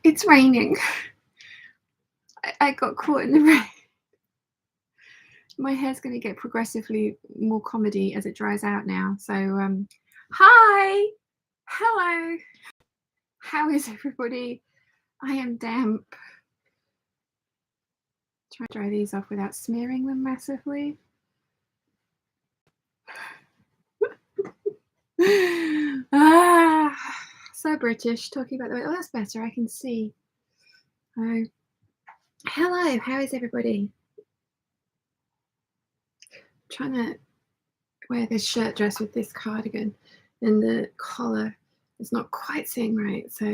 It's raining. I got caught in the rain. My hair's going to get progressively more comedy as it dries out now. So, hi, hello. How is everybody? I am damp. Try to dry these off without smearing them massively. So British, talking about the way. Oh, that's better. I can see. Oh, hello. How is everybody? Trying to wear this shirt dress with this cardigan, and the collar is not quite sitting right, so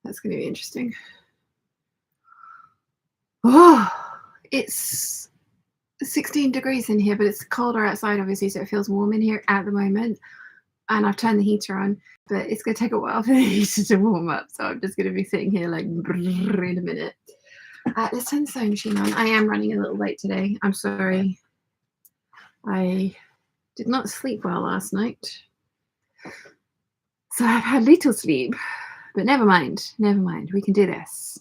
that's going to be interesting. Oh, it's 16 degrees in here, but it's colder outside, obviously, so it feels warm in here at the moment. And I've turned the heater on, but it's going to take a while for the heater to warm up, so I'm just going to be sitting here like in a minute. Let's turn the sewing machine on. I am running a little late today. I'm sorry. I did not sleep well last night, so I've had little sleep, but never mind. Never mind. We can do this.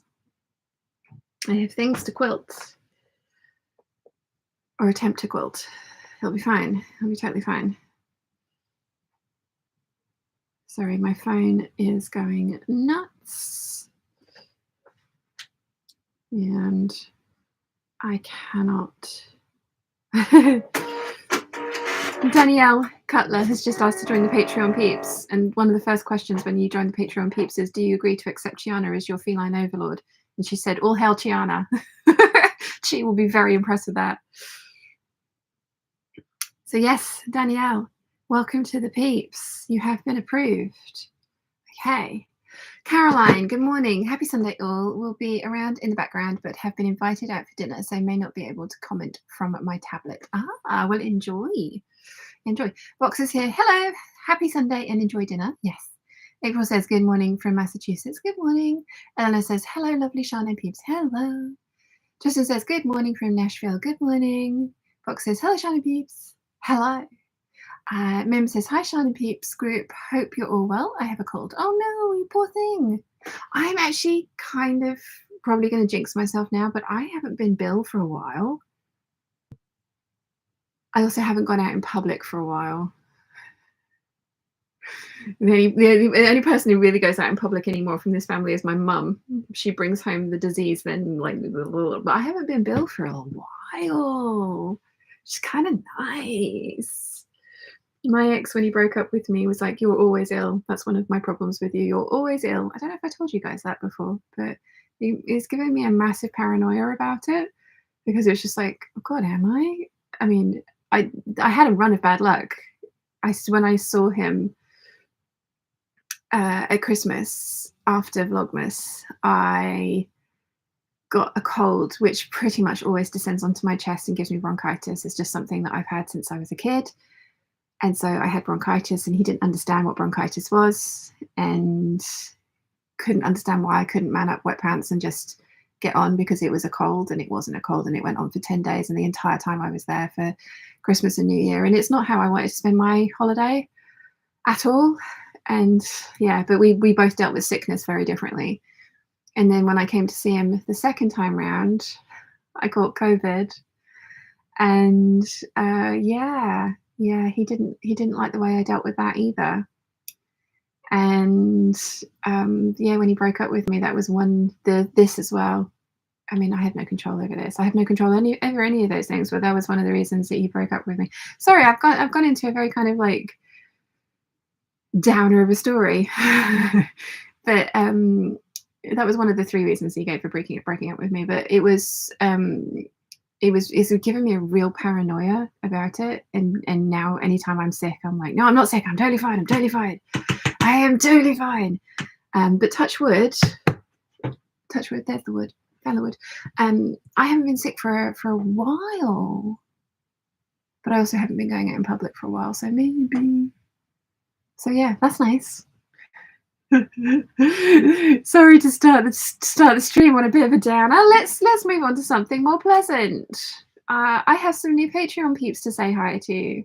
I have things to quilt, or attempt to quilt. It'll be fine. It'll be totally fine. Sorry, my phone is going nuts, and I cannot. Danielle Cutler has just asked to join the Patreon Peeps, and one of the first questions when you join the Patreon Peeps is, do you agree to accept Chiana as your feline overlord? And she said, all hail Chiana. She will be very impressed with that. So yes, Danielle, welcome to the Peeps. You have been approved. Okay. Caroline, good morning. Happy Sunday all. Will be around in the background, but have been invited out for dinner, so may not be able to comment from my tablet. Well, enjoy. Enjoy. Box is here. Hello. Happy Sunday and enjoy dinner. Yes. April says good morning from Massachusetts. Good morning. Eleanor says hello, lovely Shannon Peeps. Hello. Justin says good morning from Nashville. Good morning. Box says hello, Shannon Peeps. Hello. Mim says, hi, Shannon Peeps group. Hope you're all well. I have a cold. Oh, no, you poor thing. I'm actually kind of probably going to jinx myself now, but I haven't been ill for a while. I also haven't gone out in public for a while. The only person who really goes out in public anymore from this family is my mum. She brings home the disease then, like, but I haven't been ill for a while. It's kind of nice. My ex, when he broke up with me, was like, you're always ill. That's one of my problems with you. You're always ill. I don't know if I told you guys that before, but it's given me a massive paranoia about it, because it was just like, oh God, am I? I mean, I had a run of bad luck. When I saw him at Christmas after Vlogmas, I got a cold, which pretty much always descends onto my chest and gives me bronchitis. It's just something that I've had since I was a kid. And so I had bronchitis, and he didn't understand what bronchitis was and couldn't understand why I couldn't man up wet pants and just get on, because it was a cold, and it wasn't a cold, and it went on for 10 days. And the entire time I was there for Christmas and New Year. And it's not how I wanted to spend my holiday at all. And yeah, but we both dealt with sickness very differently. And then when I came to see him the second time round, I caught COVID. And yeah, he didn't like the way I dealt with that either. And yeah, when he broke up with me, that was this as well. I mean, I had no control over this. I have no control over any of those things, but that was one of the reasons that he broke up with me. Sorry, I've gone into a very kind of like downer of a story. But that was one of the 3 reasons he gave for breaking up with me. But it's given me a real paranoia about it, and now anytime I'm sick, I'm like, no, I'm not sick, I'm totally fine, I am totally fine. But touch wood, there's the wood, found the wood. I haven't been sick for a while, but I also haven't been going out in public for a while, so maybe. So yeah, that's nice. Sorry to start the stream on a bit of a downer. Let's move on to something more pleasant. I have some new Patreon peeps to say hi to.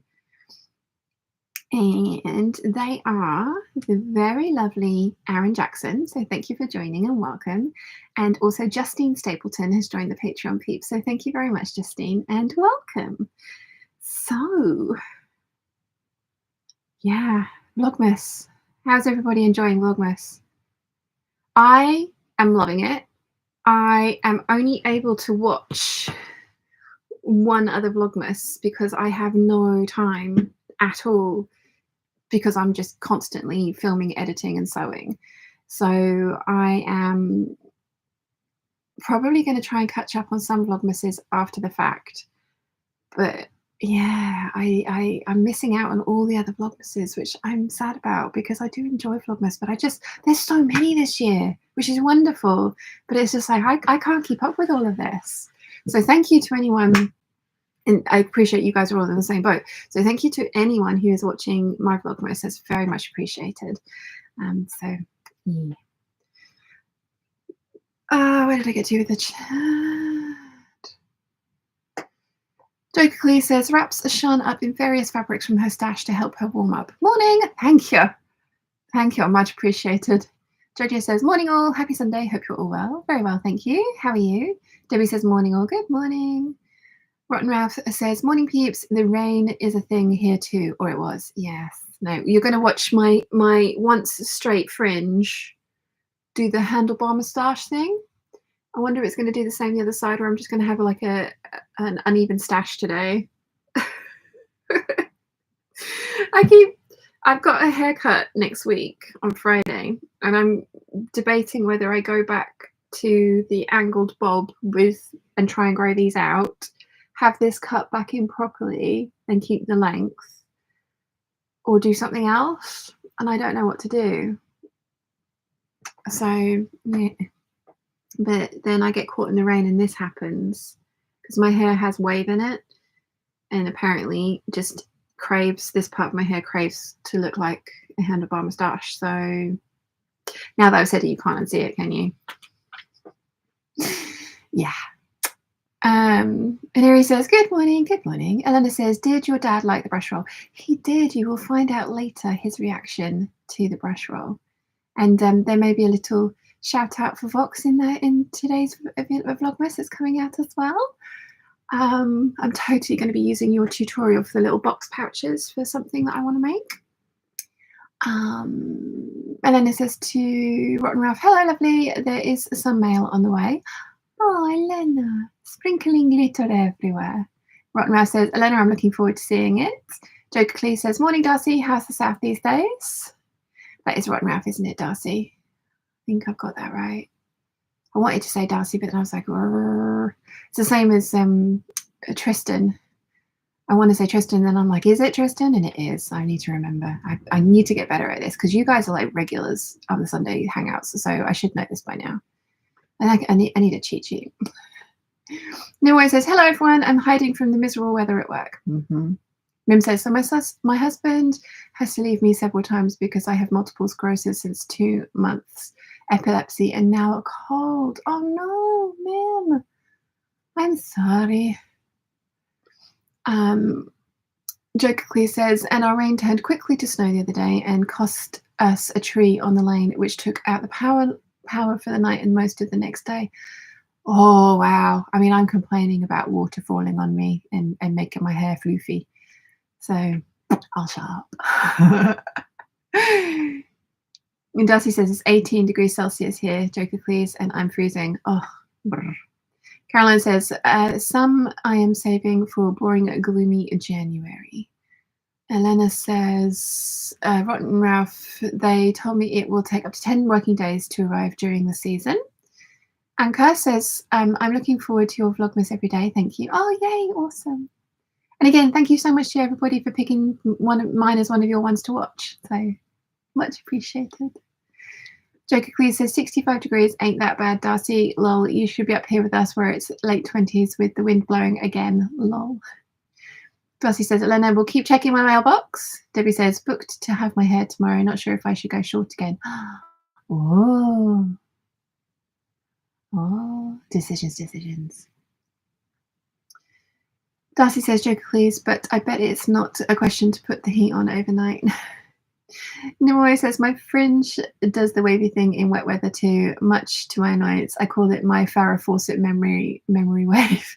And they are the very lovely Aaron Jackson. So thank you for joining and welcome. And also Justine Stapleton has joined the Patreon Peeps. So thank you very much, Justine, and welcome. So, yeah, Vlogmas. How's everybody enjoying Vlogmas? I am loving it. I am only able to watch one other Vlogmas because I have no time at all, because I'm just constantly filming, editing, and sewing. So I am probably going to try and catch up on some Vlogmases after the fact. But yeah, I'm missing out on all the other Vlogmases, which I'm sad about because I do enjoy Vlogmas, but there's so many this year, which is wonderful. But it's just like, I can't keep up with all of this. So thank you to anyone, and I appreciate you guys are all in the same boat. So thank you to anyone who is watching my Vlogmas. It's very much appreciated. So yeah. Where did I get to with the chat? Joker Clee says, wraps Sean up in various fabrics from her stash to help her warm up. Morning! Thank you. Thank you. Much appreciated. Jojo says, morning all. Happy Sunday. Hope you're all well. Very well, thank you. How are you? Debbie says, morning all. Good morning. Rotten Ralph says, morning peeps. The rain is a thing here too. Or it was. Yes. No. You're going to watch my once straight fringe do the handlebar moustache thing. I wonder if it's going to do the same the other side, or I'm just going to have like an uneven stash today. I've got a haircut next week on Friday, and I'm debating whether I go back to the angled bob and try and grow these out, have this cut back in properly and keep the length, or do something else. And I don't know what to do. So yeah. But then I get caught in the rain and this happens because my hair has wave in it, and apparently just this part of my hair craves to look like a handlebar moustache. So now that I've said it, you can't unsee it, can you? Yeah. And Harry says, good morning, good morning. Elena says, did your dad like the brush roll? He did. You will find out later his reaction to the brush roll. And there may be a little shout out for Vox in today's Vlogmas that's coming out as well. I'm totally going to be using your tutorial for the little box pouches for something that I want to make. Elena says to Rotten Ralph, hello lovely, there is some mail on the way. Oh, Elena, sprinkling glitter everywhere. Rotten Ralph says, Elena, I'm looking forward to seeing it. Joker Clee says, morning Darcy, how's the south these days? That is Rotten Ralph, isn't it, Darcy? I think I've got that right. I wanted to say Darcy, but then I was like, rrr. It's the same as Tristan. I want to say Tristan, then I'm like, is it Tristan? And it is. I need to remember. I need to get better at this because you guys are like regulars on the Sunday hangouts, so I should know this by now. And I need a cheat sheet. No one says, hello everyone, I'm hiding from the miserable weather at work. Mim says, so my husband has to leave me several times because I have multiple sclerosis since 2 months, epilepsy, and now a cold. Oh no, Mim. I'm sorry. Joker Clear says, and our rain turned quickly to snow the other day and cost us a tree on the lane, which took out the power for the night and most of the next day. Oh, wow. I mean, I'm complaining about water falling on me and making my hair floofy. So I'll shut up. And Darcy says it's 18 degrees Celsius here, Joker please, and I'm freezing. Oh, brr. Caroline says, some I am saving for boring, gloomy January. Elena says, Rotten Ralph, they told me it will take up to 10 working days to arrive during the season. Anka says, I'm looking forward to your Vlogmas every day. Thank you. Oh, yay. Awesome. And again, thank you so much to everybody for picking mine as one of your ones to watch. So much appreciated. Joker Clee says 65 degrees ain't that bad, Darcy. Lol, you should be up here with us where it's late 20s with the wind blowing again. Lol. Darcy says, Elena, we'll keep checking my mailbox. Debbie says, booked to have my hair tomorrow. Not sure if I should go short again. Oh. Oh, decisions. Darcy says, joker please, but I bet it's not a question to put the heat on overnight. Nimue says, my fringe does the wavy thing in wet weather too, much to my annoyance. I call it my Farrah Fawcett memory wave.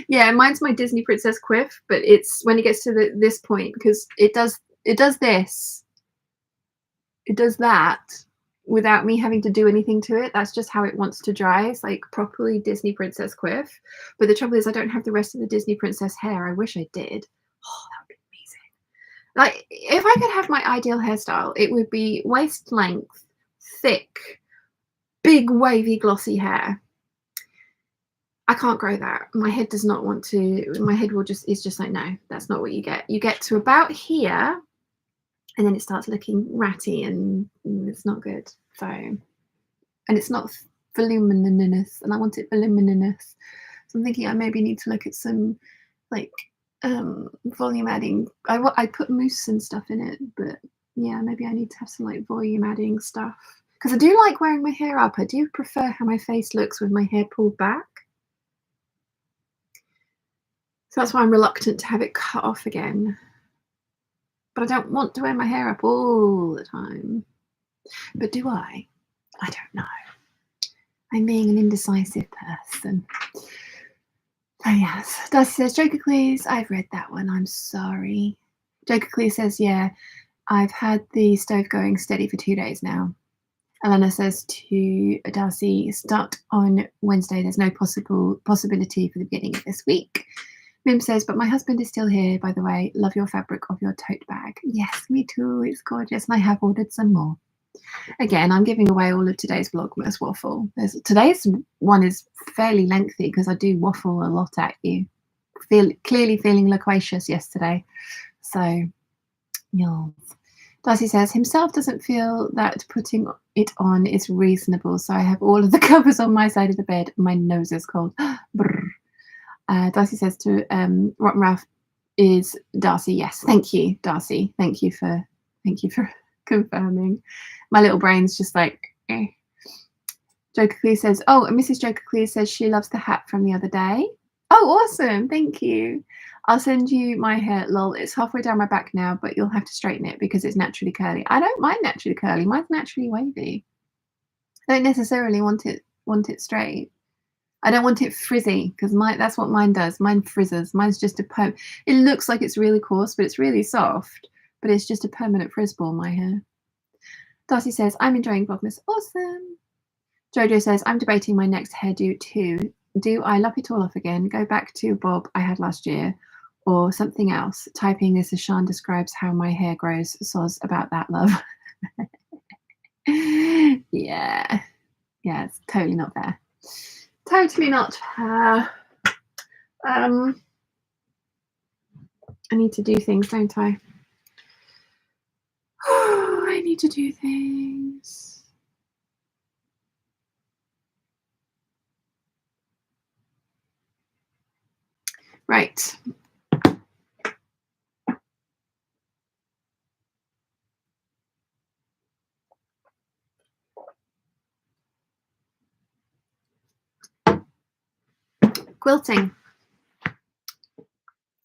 Yeah, mine's my Disney princess quiff, but it's when it gets to this point, because it does this. It does that without me having to do anything to it. That's just how it wants to dry. It's like properly Disney princess quiff. But the trouble is I don't have the rest of the Disney princess hair. I wish I did. Oh, that would be amazing. Like, if I could have my ideal hairstyle, it would be waist length, thick, big wavy glossy hair. I can't grow that. My head does not want to. My head is just like, no, that's not what you get. You get to about here, and then it starts looking ratty, and it's not good. So, and it's not voluminous, and I want it voluminous. So I'm thinking I maybe need to look at some like volume adding. I put mousse and stuff in it, but yeah, maybe I need to have some like volume adding stuff, because I do like wearing my hair up. I do prefer how my face looks with my hair pulled back. So that's why I'm reluctant to have it cut off again. But I don't want to wear my hair up all the time. But do I? I don't know. I'm being an indecisive person. Oh yes. Darcy says, Joker please. I've read that one. I'm sorry. Joker please says, yeah, I've had the stove going steady for 2 days now. Elena says to Darcy, start on Wednesday. There's no possibility for the beginning of this week. Mim says, but my husband is still here, by the way. Love your fabric of your tote bag. Yes, me too. It's gorgeous. And I have ordered some more. Again, I'm giving away all of today's Vlogmas waffle. Today's one is fairly lengthy because I do waffle a lot at you. Clearly feeling loquacious yesterday. So, yeah. Darcy says, himself doesn't feel that putting it on is reasonable. So I have all of the covers on my side of the bed. My nose is cold. Brr. Darcy says to Rotten Ralph, is Darcy? Yes, thank you, Darcy. Thank you for confirming. My little brain's just like, eh. Joker Clear says, oh, and Mrs. Joker Clear says she loves the hat from the other day. Oh, awesome, thank you. I'll send you my hair, lol. It's halfway down my back now, but you'll have to straighten it because it's naturally curly. I don't mind naturally curly. Mine's naturally wavy. I don't necessarily want it straight. I don't want it frizzy because that's what mine does. Mine frizzes. Mine's just a perm. It looks like it's really coarse, but it's really soft. But it's just a permanent frizz ball, my hair. Darcy says, I'm enjoying Vlogmas. Awesome. Jojo says, I'm debating my next hairdo too. Do I lop it all off again, go back to bob I had last year, or something else? Typing this as Sian describes how my hair grows. Soz about that, love. Yeah. Yeah, it's totally not fair. Totally not fair. I need to do things, don't I? Oh, I need to do things. Right. Quilting.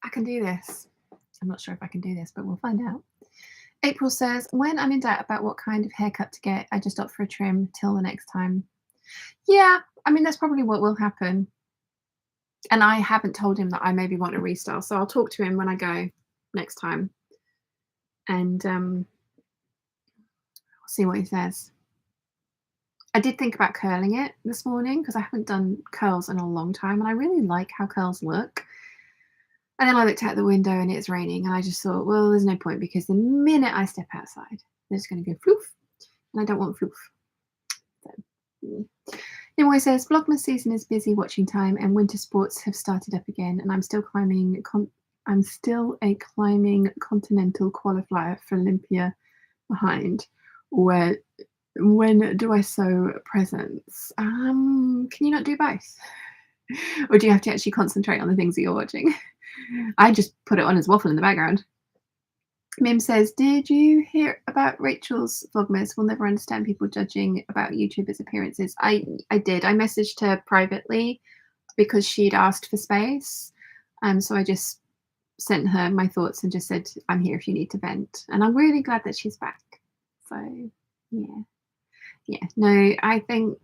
I can do this. I'm not sure if I can do this, but we'll find out. April says, when I'm in doubt about what kind of haircut to get, I just opt for a trim till the next time. Yeah, I mean, that's probably what will happen. And I haven't told him that I maybe want a restyle, so I'll talk to him when I go next time. And see what he says. I did think about curling it this morning because I haven't done curls in a long time, and I really like how curls look. And then I looked out the window and it's raining, and I just thought, well, there's no point because the minute I step outside, they're just going to go floof, and I don't want floof. So, Nimue says, Vlogmas season is busy watching time, and winter sports have started up again, and I'm still climbing. I'm still a climbing continental qualifier for Olympia behind. When do I sew presents? Can you not do both? Or do you have to actually concentrate on the things that you're watching? I just put it on as Waffle in the background. Mim says, did you hear about Rachel's Vlogmas? We'll never understand people judging about YouTubers' appearances. I did. I messaged her privately because she'd asked for space. So I just sent her my thoughts and just said, I'm here if you need to vent. And I'm really glad that she's back. So yeah. Yeah. No, I think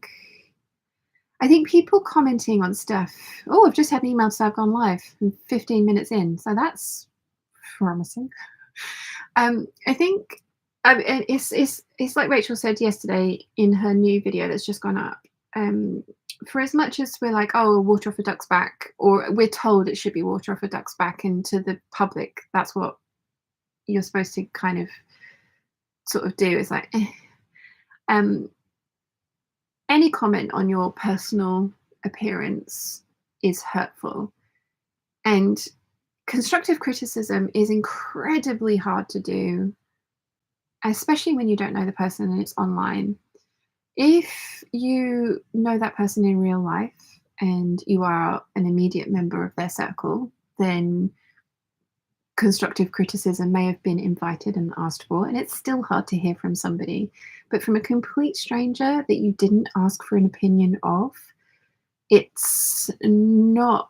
people commenting on stuff. Oh, I've just had an email to say I've gone live 15 minutes in. So that's promising. I think it's like Rachel said yesterday in her new video that's just gone up. For as much as we're like, oh, water off a duck's back, or we're told it should be water off a duck's back, and to the public, that's what you're supposed to kind of sort of do. It's like, any comment on your personal appearance is hurtful, and constructive criticism is incredibly hard to do, especially when you don't know the person and it's online. If you know that person in real life and you are an immediate member of their circle, then constructive criticism may have been invited and asked for, and it's still hard to hear from somebody. But from a complete stranger that you didn't ask for an opinion of, it's not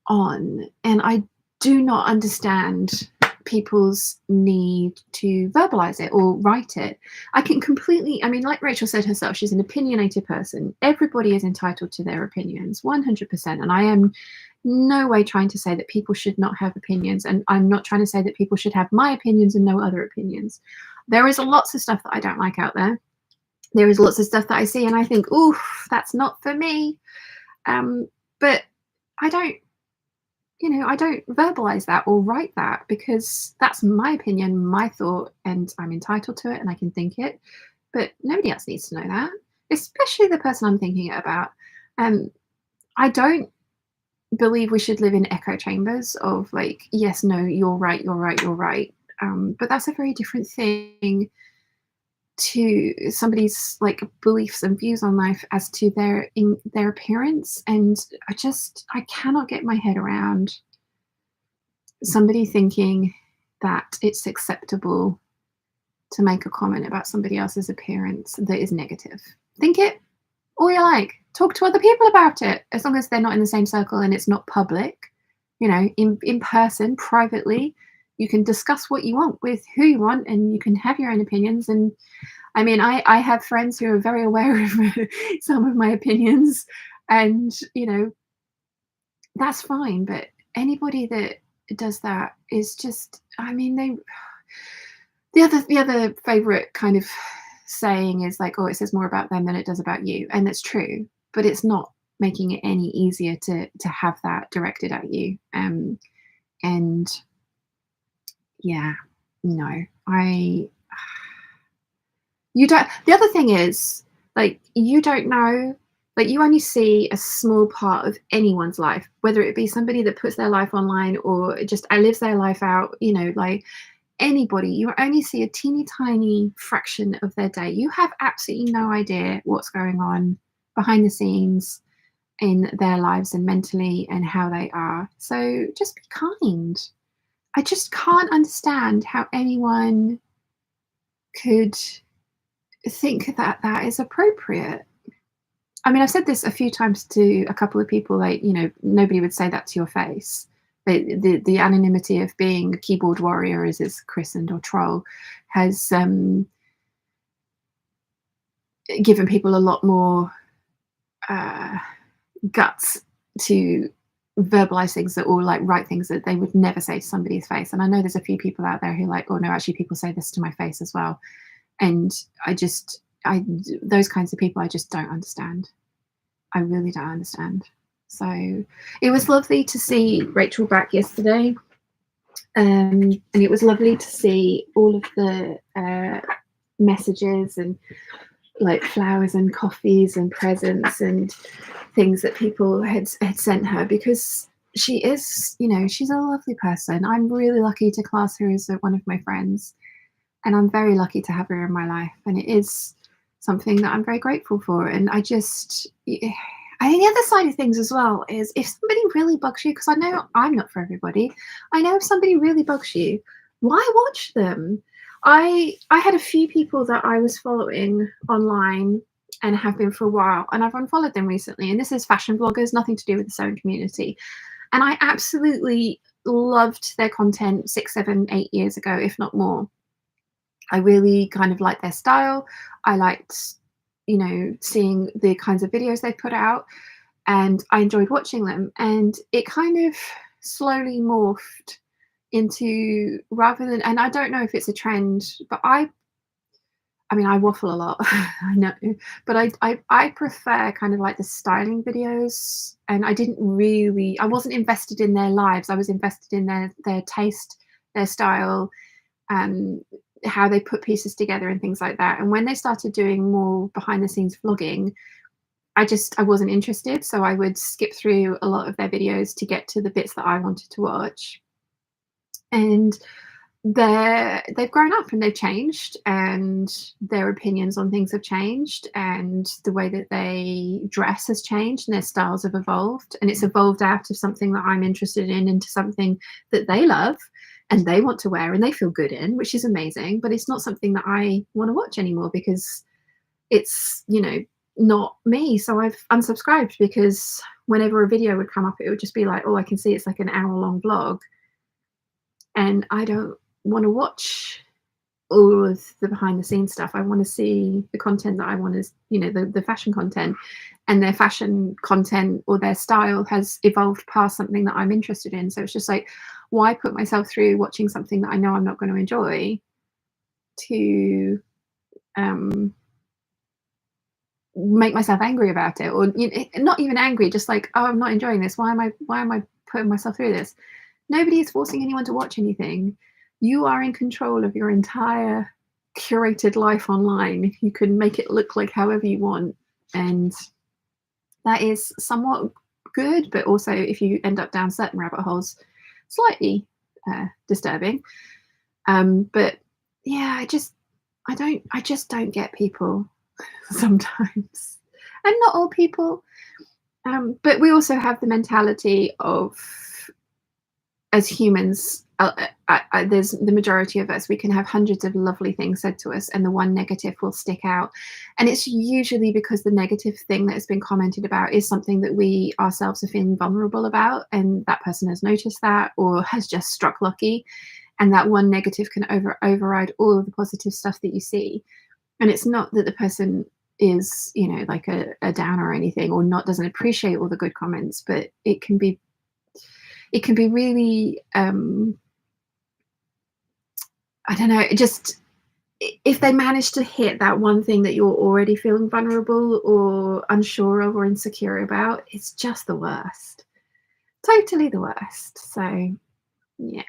on. And I do not understand people's need to verbalize it or write it. I can completely, I mean, like Rachel said herself, she's an opinionated person. Everybody is entitled to their opinions, 100%. And I am no way trying to say that people should not have opinions. And I'm not trying to say that people should have my opinions and no other opinions. There is lots of stuff that I don't like out there. There is lots of stuff that I see and I think, oof, that's not for me. But I don't, I don't verbalize that or write that, because that's my opinion, my thought, and I'm entitled to it and I can think it. But nobody else needs to know that, especially the person I'm thinking it about. I don't believe we should live in echo chambers of like, yes, no, you're right, you're right, you're right. But that's a very different thing to somebody's like beliefs and views on life as to their appearance. And I cannot get my head around somebody thinking that it's acceptable to make a comment about somebody else's appearance that is negative. Think it all you like. Talk to other people about it, as long as they're not in the same circle and it's not public. In person, privately, you can discuss what you want with who you want, and you can have your own opinions. And I mean, I have friends who are very aware of some of my opinions, and that's fine. But anybody that does that is just, I mean, the other favorite kind of saying is like, oh, it says more about them than it does about you. And that's true, but it's not making it any easier to have that directed at you. And yeah, no, you don't. The other thing is, like, you don't know, like, you only see a small part of anyone's life, whether it be somebody that puts their life online or just lives their life out, like anybody. You only see a teeny tiny fraction of their day. You have absolutely no idea what's going on behind the scenes in their lives and mentally and how they are. So just be kind. I just can't understand how anyone could think that that is appropriate. I mean, I've said this a few times to a couple of people, like, nobody would say that to your face. The anonymity of being a keyboard warrior, as it's christened, or troll, has given people a lot more guts to verbalize things or like write things that they would never say to somebody's face. And I know there's a few people out there who like, oh no, actually people say this to my face as well. And those kinds of people I just don't understand. I really don't understand. So it was lovely to see Rachel back yesterday. And it was lovely to see all of the messages and like flowers and coffees and presents and things that people had sent her, because she is, she's a lovely person. I'm really lucky to class her as one of my friends, and I'm very lucky to have her in my life, and it is something that I'm very grateful for. And I think the other side of things as well is, if somebody really bugs you, because I know I'm not for everybody, I know if somebody really bugs you, why watch them? I had a few people that I was following online and have been for a while, and I've unfollowed them recently. And this is fashion bloggers, nothing to do with the sewing community. And I absolutely loved their content 6, 7, 8 years ago, if not more. I really kind of liked their style. I liked, you know, seeing the kinds of videos they put out, and I enjoyed watching them. And it kind of slowly morphed into, rather than, and I don't know if it's a trend, but I mean, I waffle a lot, I know, but I prefer kind of like the styling videos, and I wasn't invested in their lives. I was invested in their taste, their style, um, how they put pieces together and things like that. And when they started doing more behind the scenes vlogging, I wasn't interested. So I would skip through a lot of their videos to get to the bits that I wanted to watch. And they've grown up and they've changed, and their opinions on things have changed, and the way that they dress has changed, and their styles have evolved, and it's evolved out of something that I'm interested in into something that they love and they want to wear and they feel good in, which is amazing. But it's not something that I want to watch anymore because it's, you know, not me. So I've unsubscribed, because whenever a video would come up, it would just be like, oh, I can see it's like an hour-long vlog, and I don't want to watch all of the behind the scenes stuff. I want to see the content that I want to, you know, the fashion content, and their fashion content or their style has evolved past something that I'm interested in. So it's just like, why put myself through watching something that I know I'm not going to enjoy to make myself angry about it? Or, you know, not even angry, just like, oh, I'm not enjoying this. Why am I putting myself through this? Nobody is forcing anyone to watch anything. You are in control of your entire curated life online. You can make it look like however you want. And that is somewhat good, but also, if you end up down certain rabbit holes, slightly disturbing. But yeah, I just don't get people sometimes. And not all people. But we also have the mentality of, as humans, there's the majority of us, we can have hundreds of lovely things said to us, and the one negative will stick out. And it's usually because the negative thing that has been commented about is something that we ourselves are feeling vulnerable about, and that person has noticed that, or has just struck lucky, and that one negative can override all of the positive stuff that you see. And it's not that the person is, you know, like a downer or anything, or doesn't appreciate all the good comments, but it can be really, I don't know, just if they manage to hit that one thing that you're already feeling vulnerable or unsure of or insecure about, it's just the worst. Totally the worst. So yeah.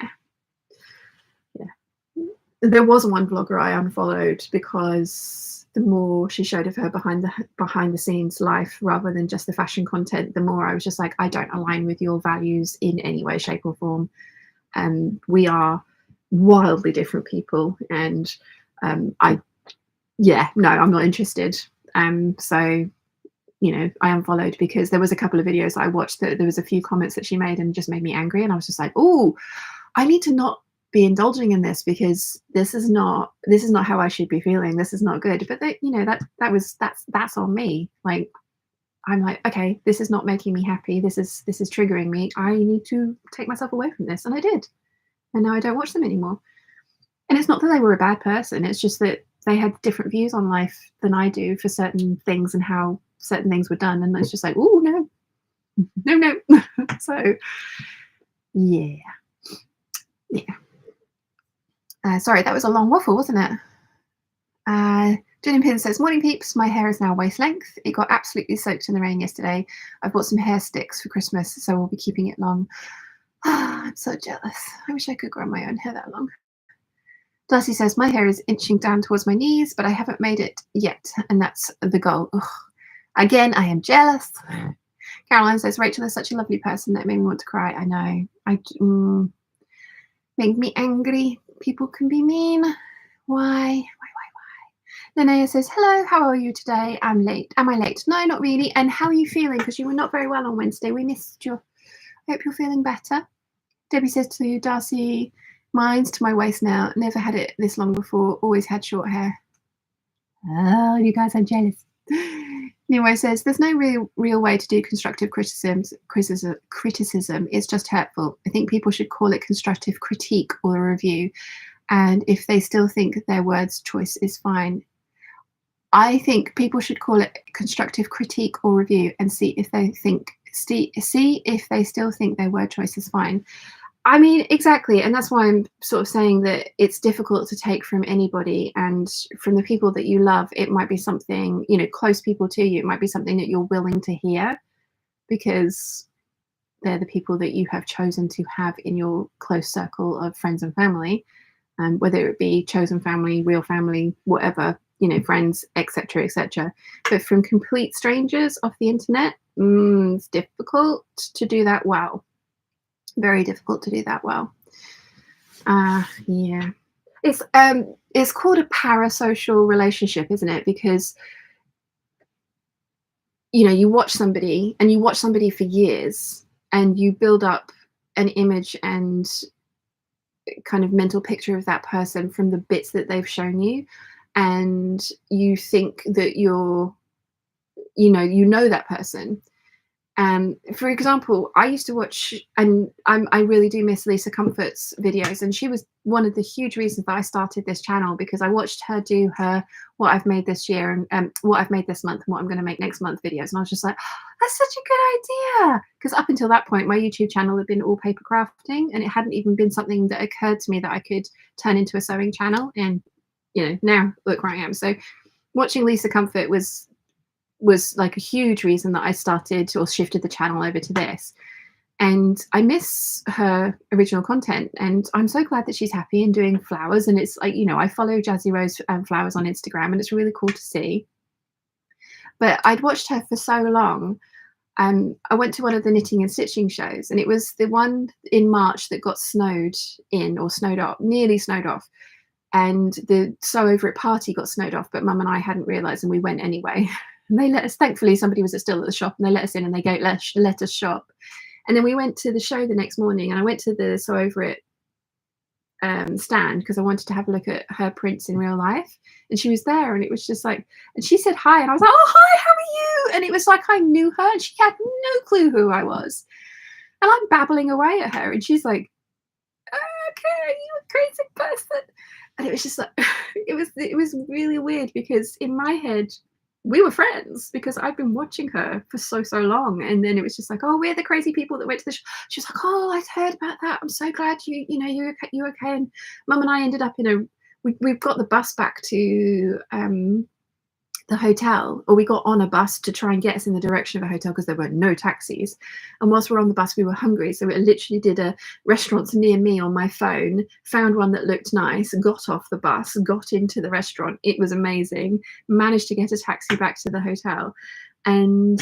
There was one vlogger I unfollowed because the more she showed of her behind the scenes life rather than just the fashion content, the more I was just like, I don't align with your values in any way, shape or form. We are wildly different people, and I'm not interested. So, you know, I unfollowed because there was a couple of videos that I watched that there was a few comments that she made and just made me angry, and I was just like, oh, I need to not be indulging in this, because this is not how I should be feeling. This is not good. But you know, that's on me. Like, I'm like, okay, this is not making me happy. This is triggering me. I need to take myself away from this, and I did. And now I don't watch them anymore. And it's not that they were a bad person. It's just that they had different views on life than I do for certain things and how certain things were done. And it's just like, oh no. So yeah. Sorry, that was a long waffle, wasn't it? Julian Pin says, morning peeps, my hair is now waist length. It got absolutely soaked in the rain yesterday. I bought some hair sticks for Christmas, so we'll be keeping it long. I'm so jealous. I wish I could grow my own hair that long. Darcy says, my hair is inching down towards my knees, but I haven't made it yet, and that's the goal. Ugh. Again, I am jealous. Caroline says, Rachel is such a lovely person that made me want to cry. I know. Made me angry. People can be mean. Why? Linnea says, hello, how are you today? I'm late. Am I late? No, not really. And how are you feeling? Because you were not very well on Wednesday. We missed you. I hope you're feeling better. Debbie says to you, Darcy, mine's to my waist now. Never had it this long before. Always had short hair. Oh, you guys are jealous. Anyway, says there's no real way to do constructive criticism. It's just hurtful. I think people should call it constructive critique or a review. And if they still think their words choice is fine, I think people should call it constructive critique or review and see if they still think their word choice is fine. I mean, exactly. And that's why I'm sort of saying that it's difficult to take from anybody, and from the people that you love, it might be something, you know, close people to you, it might be something that you're willing to hear because they're the people that you have chosen to have in your close circle of friends and family, whether it be chosen family, real family, whatever, you know, friends, etc., etc. But from complete strangers off the internet, it's difficult to do that well. Very difficult to do that well. Yeah. It's called a parasocial relationship, isn't it? Because, you know, you watch somebody for years and you build up an image and kind of mental picture of that person from the bits that they've shown you, and you think that you know that person. For example, I used to watch, and I really do miss Lisa Comfort's videos, and she was one of the huge reasons that I started this channel, because I watched her do her what I've made this year and what I've made this month and what I'm going to make next month videos, and I was just like, that's such a good idea, because up until that point my YouTube channel had been all paper crafting, and it hadn't even been something that occurred to me that I could turn into a sewing channel. And you know, now look where I am. So watching Lisa Comfort was like a huge reason that I started or shifted the channel over to this. And I miss her original content, and I'm so glad that she's happy and doing flowers. And it's like, you know, I follow Jazzy Rose Flowers on Instagram, and it's really cool to see. But I'd watched her for so long. I went to one of the knitting and stitching shows, and it was the one in March that got snowed in, or snowed off, nearly snowed off. And the Sew Over It party got snowed off, but Mum and I hadn't realised, and we went anyway. And they let us, thankfully somebody was still at the shop, and they let us in, and they let us shop. And then we went to the show the next morning, and I went to the Sew Over It stand because I wanted to have a look at her prints in real life. And she was there, and it was just like, and she said hi, and I was like, oh hi, how are you? And it was like I knew her, and she had no clue who I was. And I'm babbling away at her, and she's like, okay, you a crazy person. And it was just like, it was really weird, because in my head we were friends because I've been watching her for so long. And then it was just like, oh, we're the crazy people that went to the show. She was like, oh, I've heard about that, I'm so glad you're okay. And Mum and I ended up in we've got the bus back to the hotel, or we got on a bus to try and get us in the direction of a hotel because there were no taxis. And whilst we're on the bus, we were hungry, so we literally did a restaurants near me on my phone, found one that looked nice, got off the bus, got into the restaurant. It was amazing. Managed to get a taxi back to the hotel. And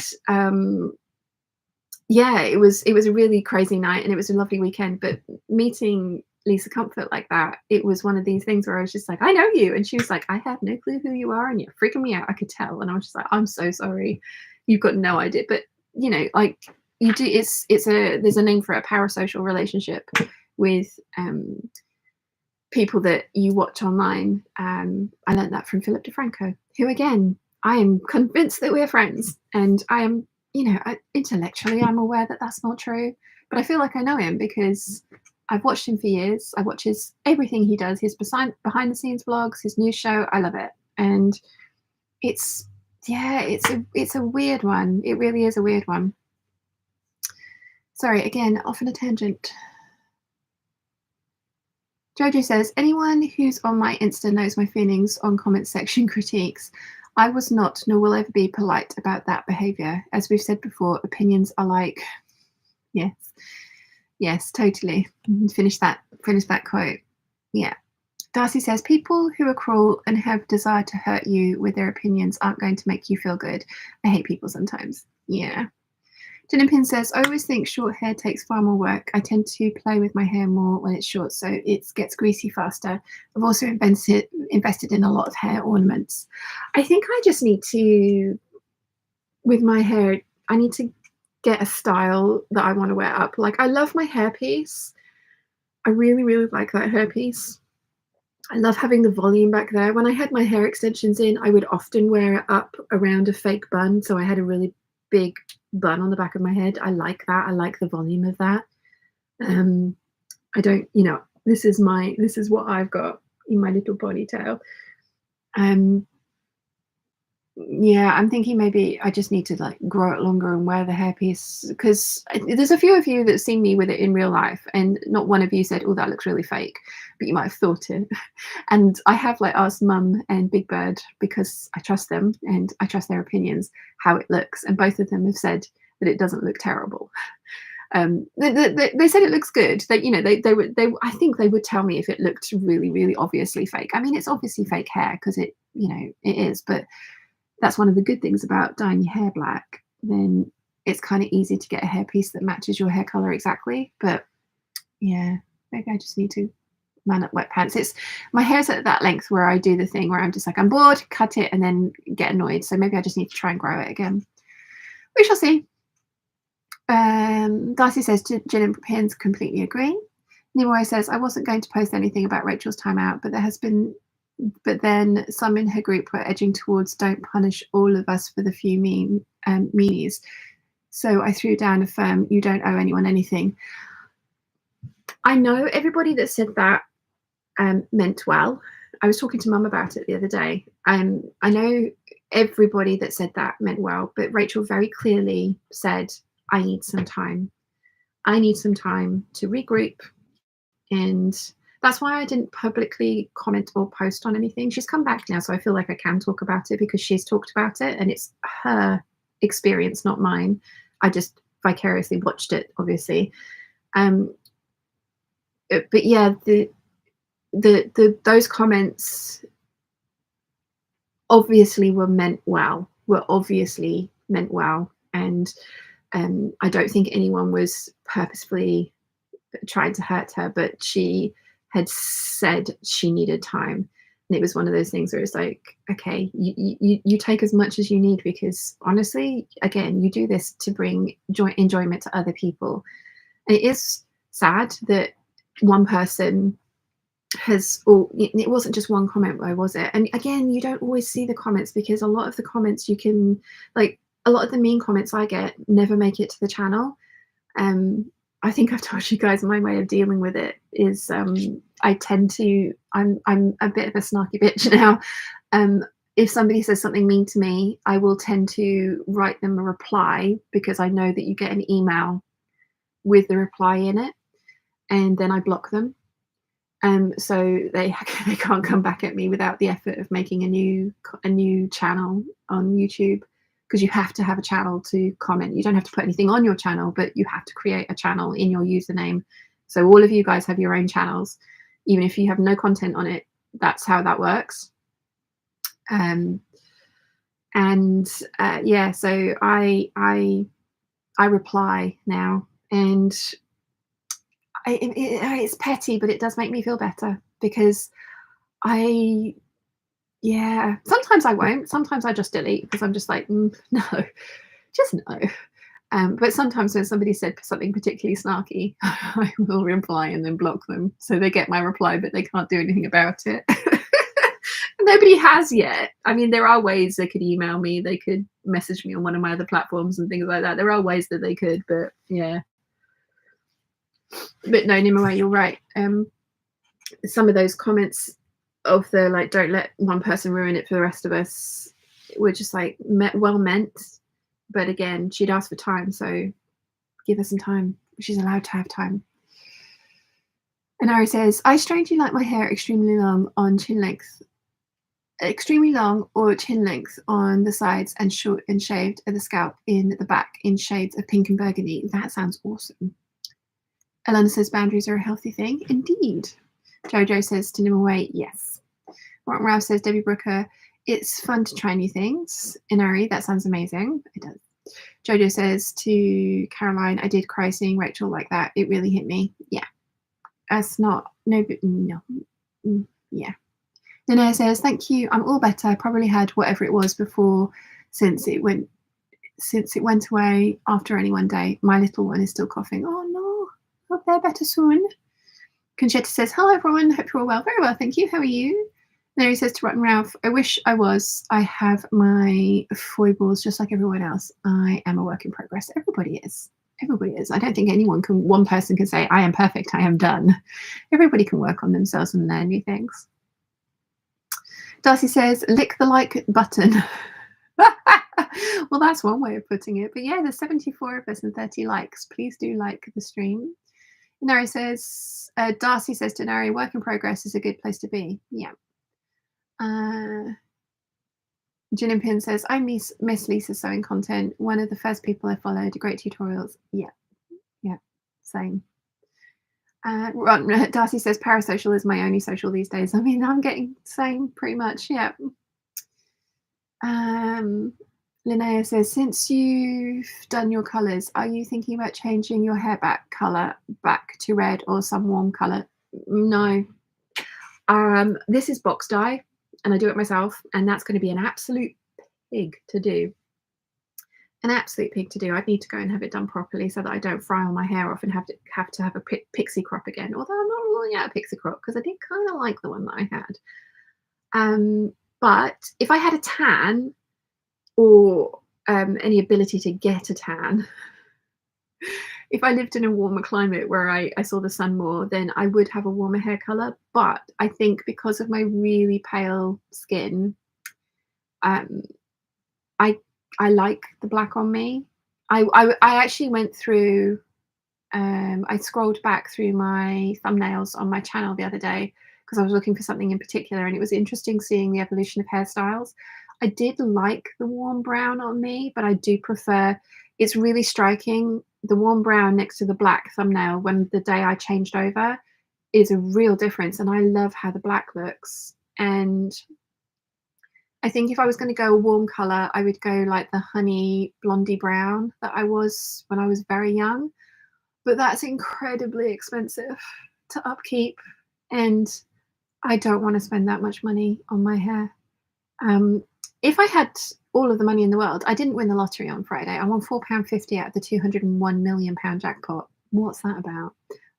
yeah, it was a really crazy night, and it was a lovely weekend. But meeting Lisa Comfort like that, it was one of these things where I was just like, I know you. And she was like, I have no clue who you are, and you're freaking me out. I could tell. And I was just like, I'm so sorry, you've got no idea. But you know, like, you do, there's a name for it, a parasocial relationship with people that you watch online. I learned that from Philip DeFranco, who, again, I am convinced that we're friends, and I am, you know, intellectually I'm aware that that's not true, but I feel like I know him because I've watched him for years. I watch everything he does, his behind the scenes vlogs, his news show. I love it. And it's a weird one. It really is a weird one. Sorry, again, off on a tangent. Jojo says, anyone who's on my Insta knows my feelings on comment section critiques. I was not, nor will ever be, polite about that behaviour. As we've said before, opinions are like, yes, totally. Finish that quote. Yeah. Darcy says, people who are cruel and have desire to hurt you with their opinions aren't going to make you feel good. I hate people sometimes. Yeah. Pin says, I always think short hair takes far more work. I tend to play with my hair more when it's short, so it gets greasy faster. I've also invested in a lot of hair ornaments. I think I just need to, with my hair, I need to get a style that I want to wear up. Like, I love my hairpiece. I really, really like that hairpiece. I love having the volume back there. When I had my hair extensions in, I would often wear it up around a fake bun, so I had a really big bun on the back of my head. I like that. I like the volume of that. I don't, you know, this is what I've got in my little ponytail. Yeah, I'm thinking maybe I just need to like grow it longer and wear the hairpiece, because there's a few of you that see me with it in real life, and not one of you said, "Oh, that looks really fake," but you might have thought it. And I have like asked Mum and Big Bird, because I trust them and I trust their opinions, how it looks, and both of them have said that it doesn't look terrible. They said it looks good. They, you know, they would, I think they would tell me if it looked really, really obviously fake. I mean, it's obviously fake hair because it, you know, it is, but that's one of the good things about dyeing your hair black. Then it's kind of easy to get a hairpiece that matches your hair color exactly. But yeah, maybe I just need to man up wet pants. It's, my hair's at that length where I do the thing where I'm just like, I'm bored, cut it, and then get annoyed. So maybe I just need to try and grow it again. We shall see. Darcy says, Gin and Pins, completely agree. Nimue says, I wasn't going to post anything about Rachel's time out, but then some in her group were edging towards don't punish all of us for the few meanies. So I threw down a firm, you don't owe anyone anything. I know everybody that said that meant well. I was talking to Mum about it the other day. I know everybody that said that meant well, but Rachel very clearly said, I need some time. I need some time to regroup. And that's why I didn't publicly comment or post on anything. She's come back now, so I feel like I can talk about it because she's talked about it and it's her experience, not mine. I just vicariously watched it, obviously. But yeah, those comments obviously were meant well, and I don't think anyone was purposefully trying to hurt her, but she had said she needed time, and it was one of those things where it's like, okay, you take as much as you need, because honestly, again, you do this to bring enjoyment to other people. And it is sad that one person has, or it wasn't just one comment, though, was it? And again, you don't always see the comments, because a lot of the comments you can, like, a lot of the mean comments I get never make it to the channel. I think I've told you guys my way of dealing with it is I tend to, I'm a bit of a snarky bitch now. If somebody says something mean to me, I will tend to write them a reply, because I know that you get an email with the reply in it, and then I block them. So they can't come back at me without the effort of making a new channel on YouTube, because you have to have a channel to comment. You don't have to put anything on your channel, but you have to create a channel in your username. So all of you guys have your own channels, even if you have no content on it. That's how that works. Yeah, so I reply now, and it's petty, but it does make me feel better, because yeah, sometimes I won't. Sometimes I just delete, because I'm just like, no, just no. But sometimes when somebody said something particularly snarky, I will reply and then block them, so they get my reply, but they can't do anything about it. Nobody has yet. I mean, there are ways they could email me, they could message me on one of my other platforms and things like that. There are ways that they could, but yeah. But no, Nimue, you're right. Some of those comments of the, like, don't let one person ruin it for the rest of us, were just like well meant, but again, she'd asked for time, so give her some time. She's allowed to have time. And Ari says, I strangely like my hair extremely long on chin length, extremely long or chin length on the sides, and short and shaved at the scalp in the back in shades of pink and burgundy. That sounds awesome. Elena says, boundaries are a healthy thing. Indeed. Jojo says to Nimue, yes. Rotten Ralph says, Debbie Brooker, it's fun to try new things. Inari, that sounds amazing. It does. Jojo says to Caroline, I did cry seeing Rachel like that. It really hit me. Yeah. That's not, no, yeah. Nana says, thank you. I'm all better. I probably had whatever it was before, since it went away after only one day. My little one is still coughing. Oh no, hope they're better soon. Conchetta says, hello everyone, hope you're all well. Very well, thank you. How are you? Mary says to Rotten Ralph, I wish I was. I have my foibles just like everyone else. I am a work in progress. Everybody is. Everybody is. I don't think one person can say, I am perfect, I am done. Everybody can work on themselves and learn new things. Darcy says, lick the like button. Well, that's one way of putting it. But yeah, there's 74 of us and 30 likes. Please do like the stream. Nari says, Darcy says to Nari, work in progress is a good place to be. Yeah. Gin and Pin says, I miss Lisa's sewing content. One of the first people I followed. Great tutorials. Yeah. Yeah. Same. Darcy says, Parasocial is my only social these days. I mean, I'm getting the same pretty much. Yeah. Linnea says, since you've done your colours, are you thinking about changing your hair colour back to red or some warm colour? No. This is box dye, and I do it myself, and that's going to be an absolute pig to do. An absolute pig to do. I'd need to go and have it done properly so that I don't fry all my hair off and have to have a pixie crop again. Although I'm not ruling out a pixie crop because I did kind of like the one that I had. But if I had a tan, or any ability to get a tan, if I lived in a warmer climate where I saw the sun more, then I would have a warmer hair color. But I think because of my really pale skin, I like the black on me. I actually went through, I scrolled back through my thumbnails on my channel the other day because I was looking for something in particular, and it was interesting seeing the evolution of hairstyles. I did like the warm brown on me, but I do prefer, it's really striking. The warm brown next to the black thumbnail when the day I changed over is a real difference. And I love how the black looks. And I think if I was going to go a warm color, I would go like the honey blondie brown that I was when I was very young. But that's incredibly expensive to upkeep. And I don't want to spend that much money on my hair. If I had all of the money in the world, I didn't win the lottery on Friday. I won £4.50 out of the £201 million jackpot. What's that about?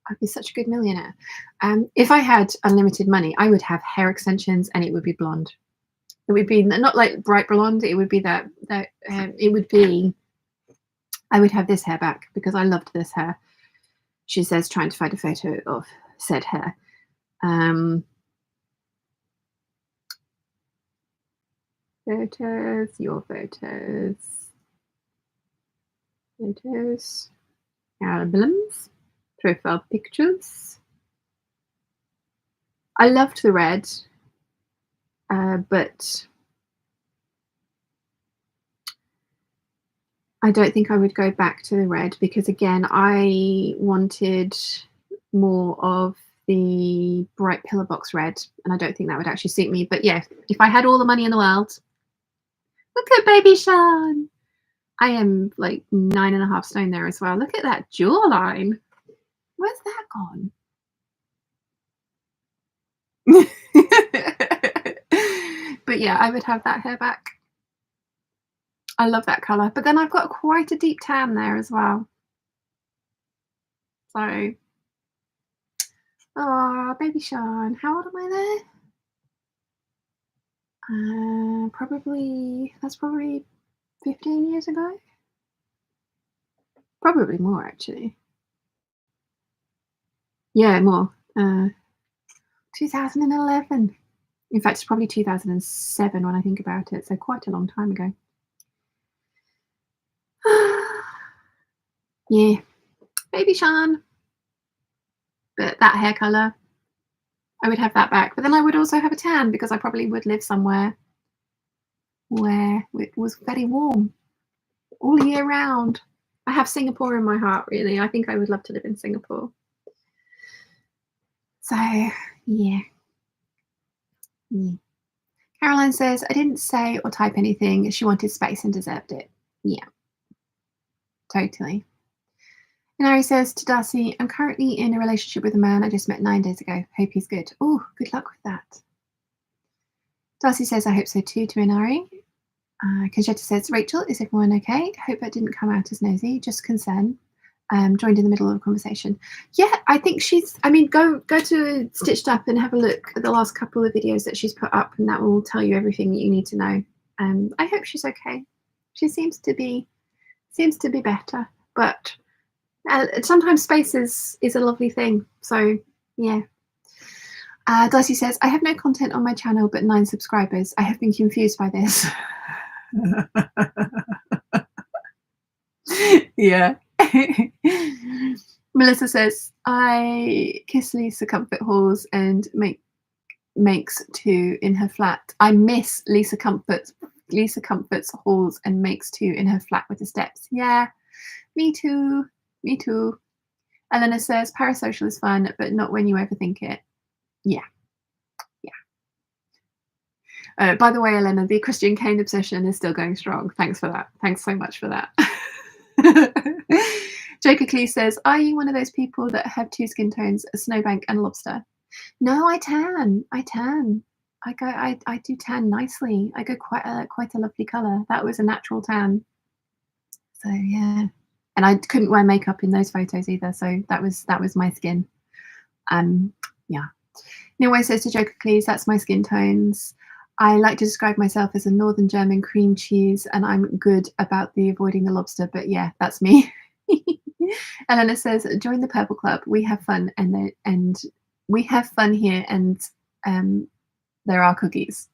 I'd be such a good millionaire. If I had unlimited money, I would have hair extensions and it would be blonde. It would be not like bright blonde. It would be it would be, I would have this hair back because I loved this hair. She says, trying to find a photo of said hair. Photos, your photos, albums, profile pictures. I loved the red, but I don't think I would go back to the red because, again, I wanted more of the bright pillar box red, and I don't think that would actually suit me. But yeah, if I had all the money in the world, look at baby Sean. I am like 9.5 stone there as well. Look at that jawline. Where's that gone? But yeah, I would have that hair back. I love that color. But then I've got quite a deep tan there as well. So, oh, baby Sean. How old am I there? That's probably 15 years ago. Probably more, actually. Yeah, more. 2011. In fact, it's probably 2007 when I think about it. So quite a long time ago. Yeah, baby Sean. But that hair color, I would have that back. But then I would also have a tan because I probably would live somewhere where it was very warm all year round. I have Singapore in my heart, really. I think I would love to live in Singapore. So, yeah. Caroline says, I didn't say or type anything. She wanted space and deserved it. Yeah, totally. And Ari says to Darcy, I'm currently in a relationship with a man I just met 9 days ago. Hope he's good. Oh, good luck with that. Darcy says, I hope so too, to Inari. Conchetta says, Rachel, is everyone okay? Hope that didn't come out as nosy, just concern. Joined in the middle of a conversation. Yeah, I think she's, I mean, go to Stitched Up and have a look at the last couple of videos that she's put up, and that will tell you everything that you need to know. I hope she's okay. She seems to be better, but sometimes space is a lovely thing. So yeah. Darcy says, I have no content on my channel but 9 subscribers. I have been confused by this. Yeah. Melissa says, I kiss Lisa Comfort Halls and makes 2 in her flat. I miss Lisa Comfort's halls and makes 2 in her flat with the steps. Yeah, me too. Me too. Elena says, Parasocial is fun, but not when you overthink it. Yeah. Yeah. By the way, Elena, the Christian Kane obsession is still going strong. Thanks for that. Thanks so much for that. Joker Clee says, are you one of those people that have 2 skin tones, a snowbank and a lobster? No, I tan. I do tan nicely. I go quite a lovely colour. That was a natural tan. So yeah. And I couldn't wear makeup in those photos either. So that was my skin. Yeah. Nilway says to Joker Cleese, that's my skin tones. I like to describe myself as a Northern German cream cheese, and I'm good about the avoiding the lobster, but yeah, that's me. Elena says, join the Purple Club. We have fun, and we have fun here, and there are cookies.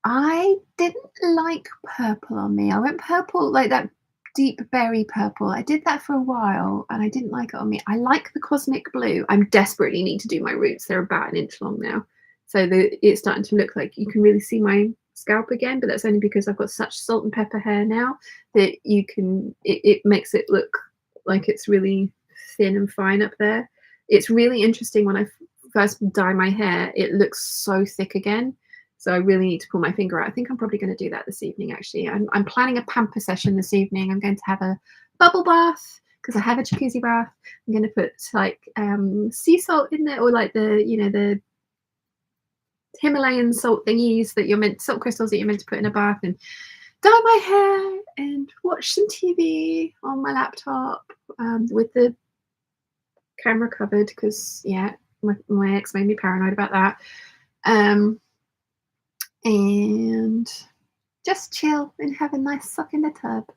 I didn't like purple on me. I went purple, like that deep berry purple. I did that for a while, and I didn't like it on me. I like the cosmic blue. I desperately need to do my roots. They're about 1 inch long now. So it's starting to look like you can really see my scalp again, but that's only because I've got such salt and pepper hair now that you can, it makes it look like it's really thin and fine up there. It's really interesting when I first dye my hair, it looks so thick again. So I really need to pull my finger out. I think I'm probably going to do that this evening, actually. I'm planning a pamper session this evening. I'm going to have a bubble bath because I have a jacuzzi bath. I'm going to put like sea salt in there, or like the Himalayan salt thingies that you're meant, salt crystals that you're meant to put in a bath, and dye my hair and watch some TV on my laptop with the camera covered because yeah, my ex made me paranoid about that. And just chill and have a nice suck in the tub.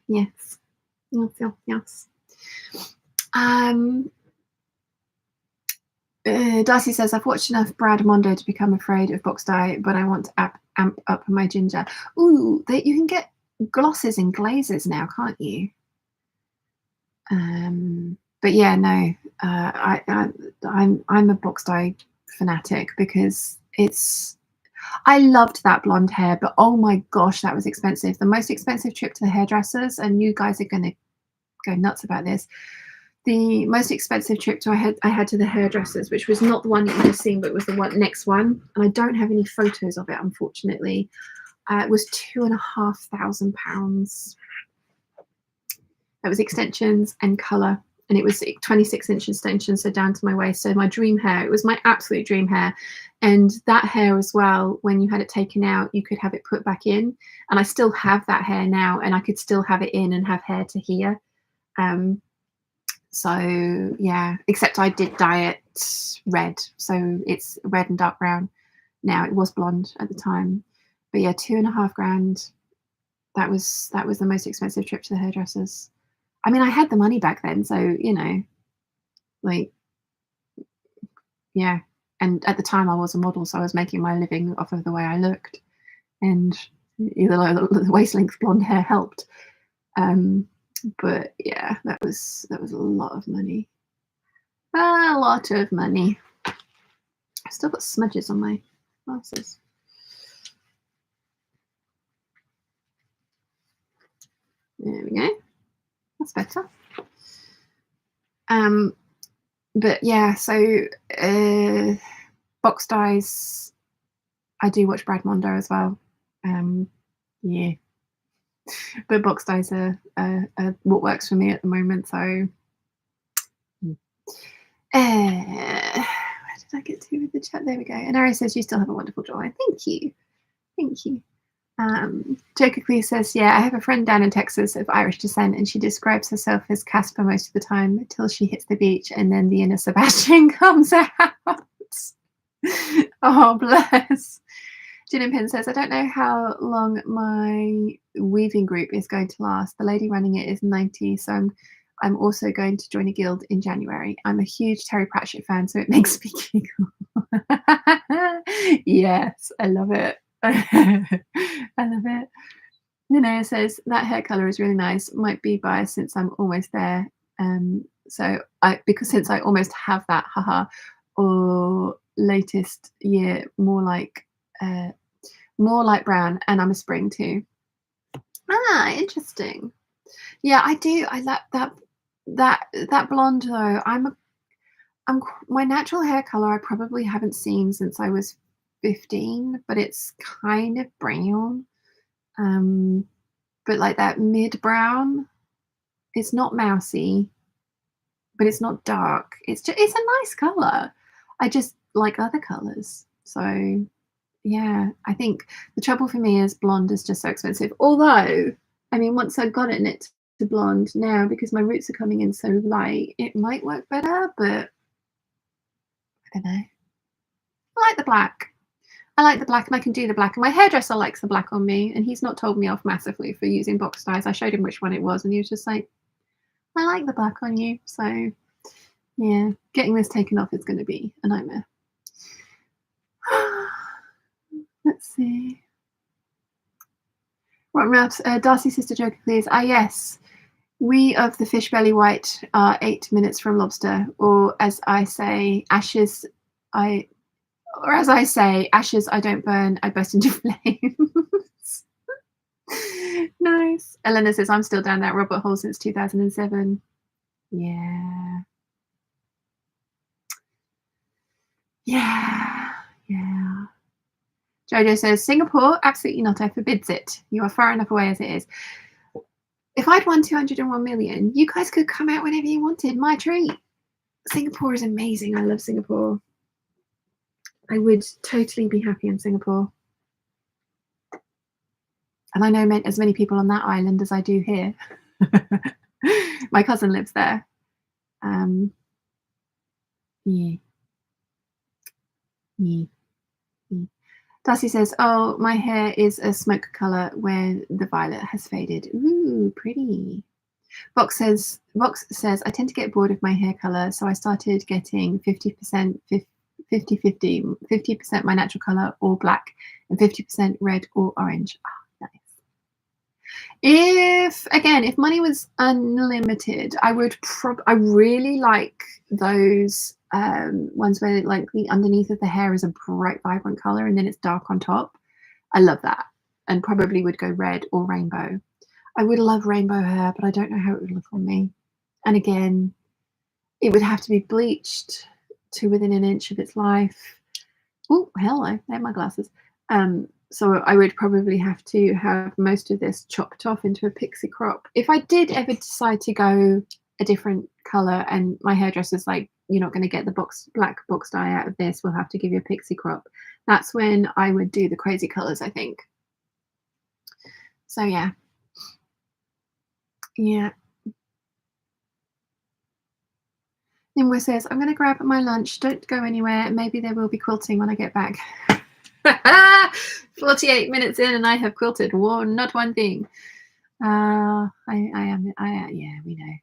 Yes. Darcy says, I've watched enough Brad Mondo to become afraid of box dye, but I want to amp up my ginger. Ooh, you can get glosses and glazes now, can't you? But yeah, no, I'm a box dye fanatic because I loved that blonde hair, but oh my gosh, that was expensive. The most expensive trip to the hairdressers, and you guys are going to go nuts about this. The most expensive trip I had to the hairdressers, which was not the one that you just seen, but was the next one, and I don't have any photos of it, unfortunately. It was £2,500. That was extensions and colour, and it was 26-inch extensions, so down to my waist. So my dream hair, it was my absolute dream hair. And that hair as well, when you had it taken out, you could have it put back in. And I still have that hair now, and I could still have it in and have hair to here. So yeah, except I did dye it red, so it's red and dark brown now. It was blonde at the time, but yeah, £2,500. That was the most expensive trip to the hairdressers. I mean, I had the money back then, so you know, like, yeah. And at the time, I was a model, so I was making my living off of the way I looked, and the waist length blonde hair helped. But yeah, that was a lot of money. A lot of money. I've still got smudges on my glasses. There we go. That's better. But yeah, so box dyes. I do watch Brad Mondo as well. Yeah. But box dyes are what works for me at the moment. So where did I get to with the chat? There we go. And Ari says, you still have a wonderful jawline. Thank you. Thank you. Joker Clee says, yeah, I have a friend down in Texas of Irish descent, and she describes herself as Casper most of the time till she hits the beach, and then the inner Sebastian comes out. Oh, bless. Gin Pin says, I don't know how long my weaving group is going to last. The lady running it is 90, so I'm also going to join a guild in January. I'm a huge Terry Pratchett fan, so it makes me giggle. Yes, I love it. I love it. Linnea says, that hair colour is really nice. Might be biased since I'm almost there. Because since I almost have that, haha, or latest year, more like brown, and I'm a spring too. Ah, interesting. Yeah, I do. I like that blonde though. I'm my natural hair color I probably haven't seen since I was 15, but it's kind of brown. But like that mid brown. It's not mousy, but it's not dark. It's a nice color. I just like other colors. So yeah, I think the trouble for me is blonde is just so expensive. Although, I mean, once I got it to blonde now, because my roots are coming in so light, it might work better, but I don't know. I like the black. I like the black, and I can do the black. And my hairdresser likes the black on me, and he's not told me off massively for using box dyes. I showed him which one it was, and he was just like, I like the black on you. So yeah, getting this taken off is going to be a nightmare. Let's see. Rotten Raps, Darcy Sister Joker, please. Ah, yes. We of the fish belly Wight are 8 minutes from lobster, or as I say, ashes I don't burn, I burst into flames. Nice. Elena says, I'm still down that Robert hole since 2007. Yeah. Yeah. Yeah. Jojo says, Singapore, absolutely not. I forbids it. You are far enough away as it is. If I'd won 201 million, you guys could come out whenever you wanted. My treat. Singapore is amazing. I love Singapore. I would totally be happy in Singapore. And I know as many people on that island as I do here. My cousin lives there. Yeah. Darcy says, oh, my hair is a smoke colour where the violet has faded. Ooh, pretty. Vox says, I tend to get bored of my hair colour, so I started getting 50%, 50% my natural colour, all black, and 50% red or orange. Ah, nice. If money was unlimited, I would I really like those ones where like the underneath of the hair is a bright, vibrant color and then it's dark on top. I love that, and probably would go red or rainbow. I would love rainbow hair, but I don't know how it would look on me. And again, it would have to be bleached to within an inch of its life. Oh, hello, I have my glasses. So I would probably have to have most of this chopped off into a pixie crop. If I did ever decide to go a different color and my hairdresser's like, you're not going to get the black box dye out of this, we'll have to give you a pixie crop. That's when I would do the crazy colors, I think. So yeah. Yeah. Nimwa says, I'm going to grab my lunch. Don't go anywhere. Maybe there will be quilting when I get back. 48 minutes in and I have quilted not one thing. Yeah, we know.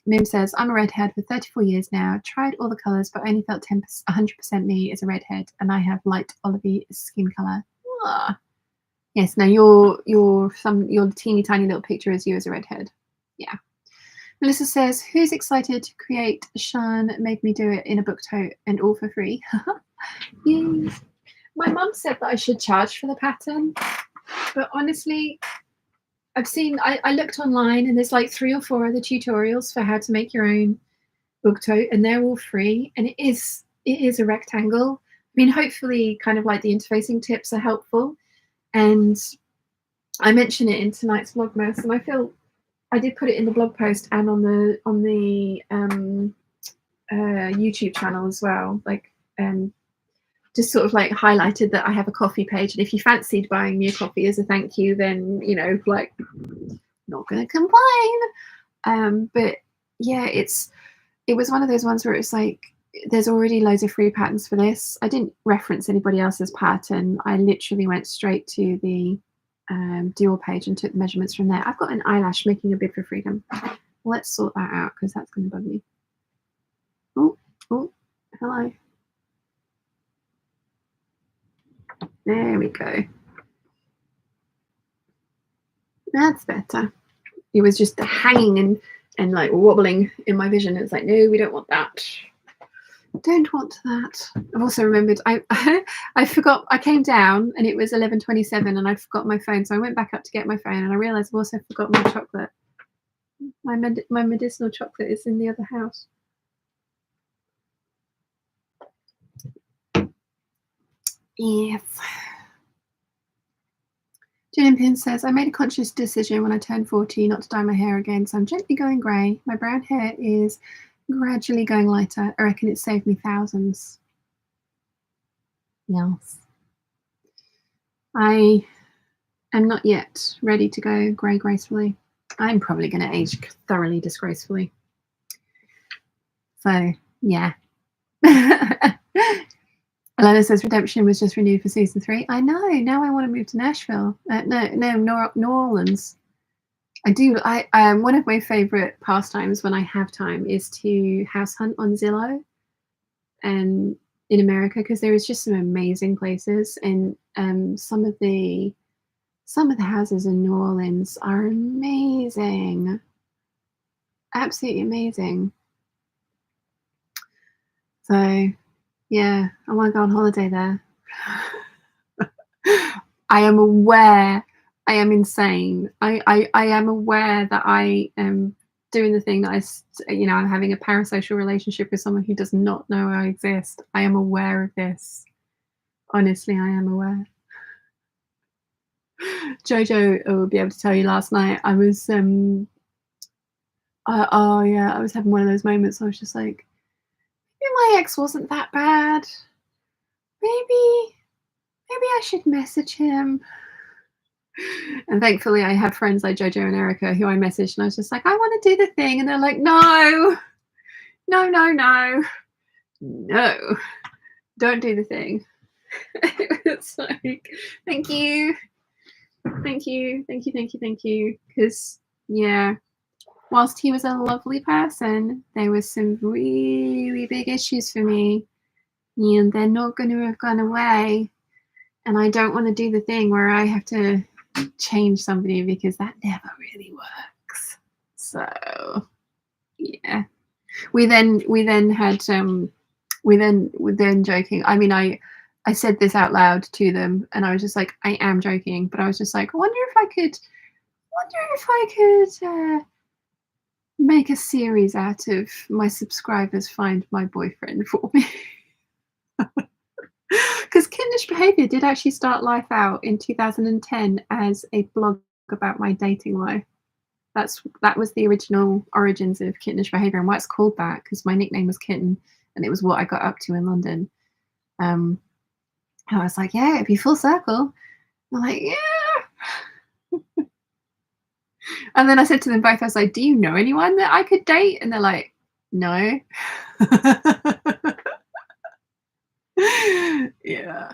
Mim says, I'm a redhead for 34 years now. Tried all the colours, but only felt 100% me as a redhead, and I have light olivey skin colour. Yes, no, your teeny tiny little picture is you as a redhead. Yeah. Melissa says, who's excited to create Shan made me do it in a book tote and all for free? Yay. My mum said that I should charge for the pattern, but honestly, I looked online and there's like 3 or 4 other tutorials for how to make your own book tote, and they're all free, and it is a rectangle. I mean, hopefully kind of like the interfacing tips are helpful, and I mention it in tonight's Vlogmas, and I feel I did put it in the blog post and on the YouTube channel as well, like just sort of like highlighted that I have a coffee page, and if you fancied buying me a coffee as a thank you, then, you know, like, not gonna complain. But yeah, it was one of those ones where it's like, there's already loads of free patterns for this. I didn't reference anybody else's pattern. I literally went straight to the Dior page and took the measurements from there. I've got an eyelash making a bid for freedom. Let's sort that out, because that's going to bug me. Oh, hello. There we go. That's better. It was just hanging and like wobbling in my vision. It's like, no, we don't want that. Don't want that. I've also remembered I forgot. I came down and it was 11:27 and I forgot my phone, so I went back up to get my phone and I realized I've also forgot my chocolate. My medicinal chocolate is in the other house. Yes. Jen Pin says, I made a conscious decision when I turned 40 not to dye my hair again, so I'm gently going grey. My brown hair is gradually going lighter. I reckon it saved me thousands. Yes. I am not yet ready to go grey gracefully. I'm probably going to age thoroughly disgracefully. So, yeah. Alana says Redemption was just renewed for season 3. I know. Now I want to move to Nashville. New Orleans. I do. One of my favorite pastimes when I have time is to house hunt on Zillow, and in America, because there is just some amazing places, and some of the houses in New Orleans are amazing, absolutely amazing. So yeah, I want to go on holiday there. I am aware I am insane. I am aware that I am doing the thing that I'm having a parasocial relationship with someone who does not know I exist. I am aware of this. Honestly, I am aware. Jojo will be able to tell you last night I was I was having one of those moments. I was just like, maybe my ex wasn't that bad. Maybe I should message him. And thankfully I have friends like Jojo and Erica who I messaged, and I was just like, I want to do the thing, and they're like, no, don't do the thing. It's like, thank you, because yeah, whilst he was a lovely person, there was some really big issues for me, and they're not going to have gone away, and I don't want to do the thing where I have to change somebody, because that never really works. So yeah, we then had joking. I mean, I said this out loud to them, and I was just like, I am joking, but I was just like, I wonder if I could make a series out of my subscribers find my boyfriend for me. Because Kittenish Behaviour did actually start life out in 2010 as a blog about my dating life. That was the original origins of Kittenish Behaviour, and why it's called that, because my nickname was Kitten, and it was what I got up to in London. And I was like, yeah, it'd be full circle. I'm like, yeah. And then I said to them both, I was like, do you know anyone that I could date? And they're like, no. Yeah.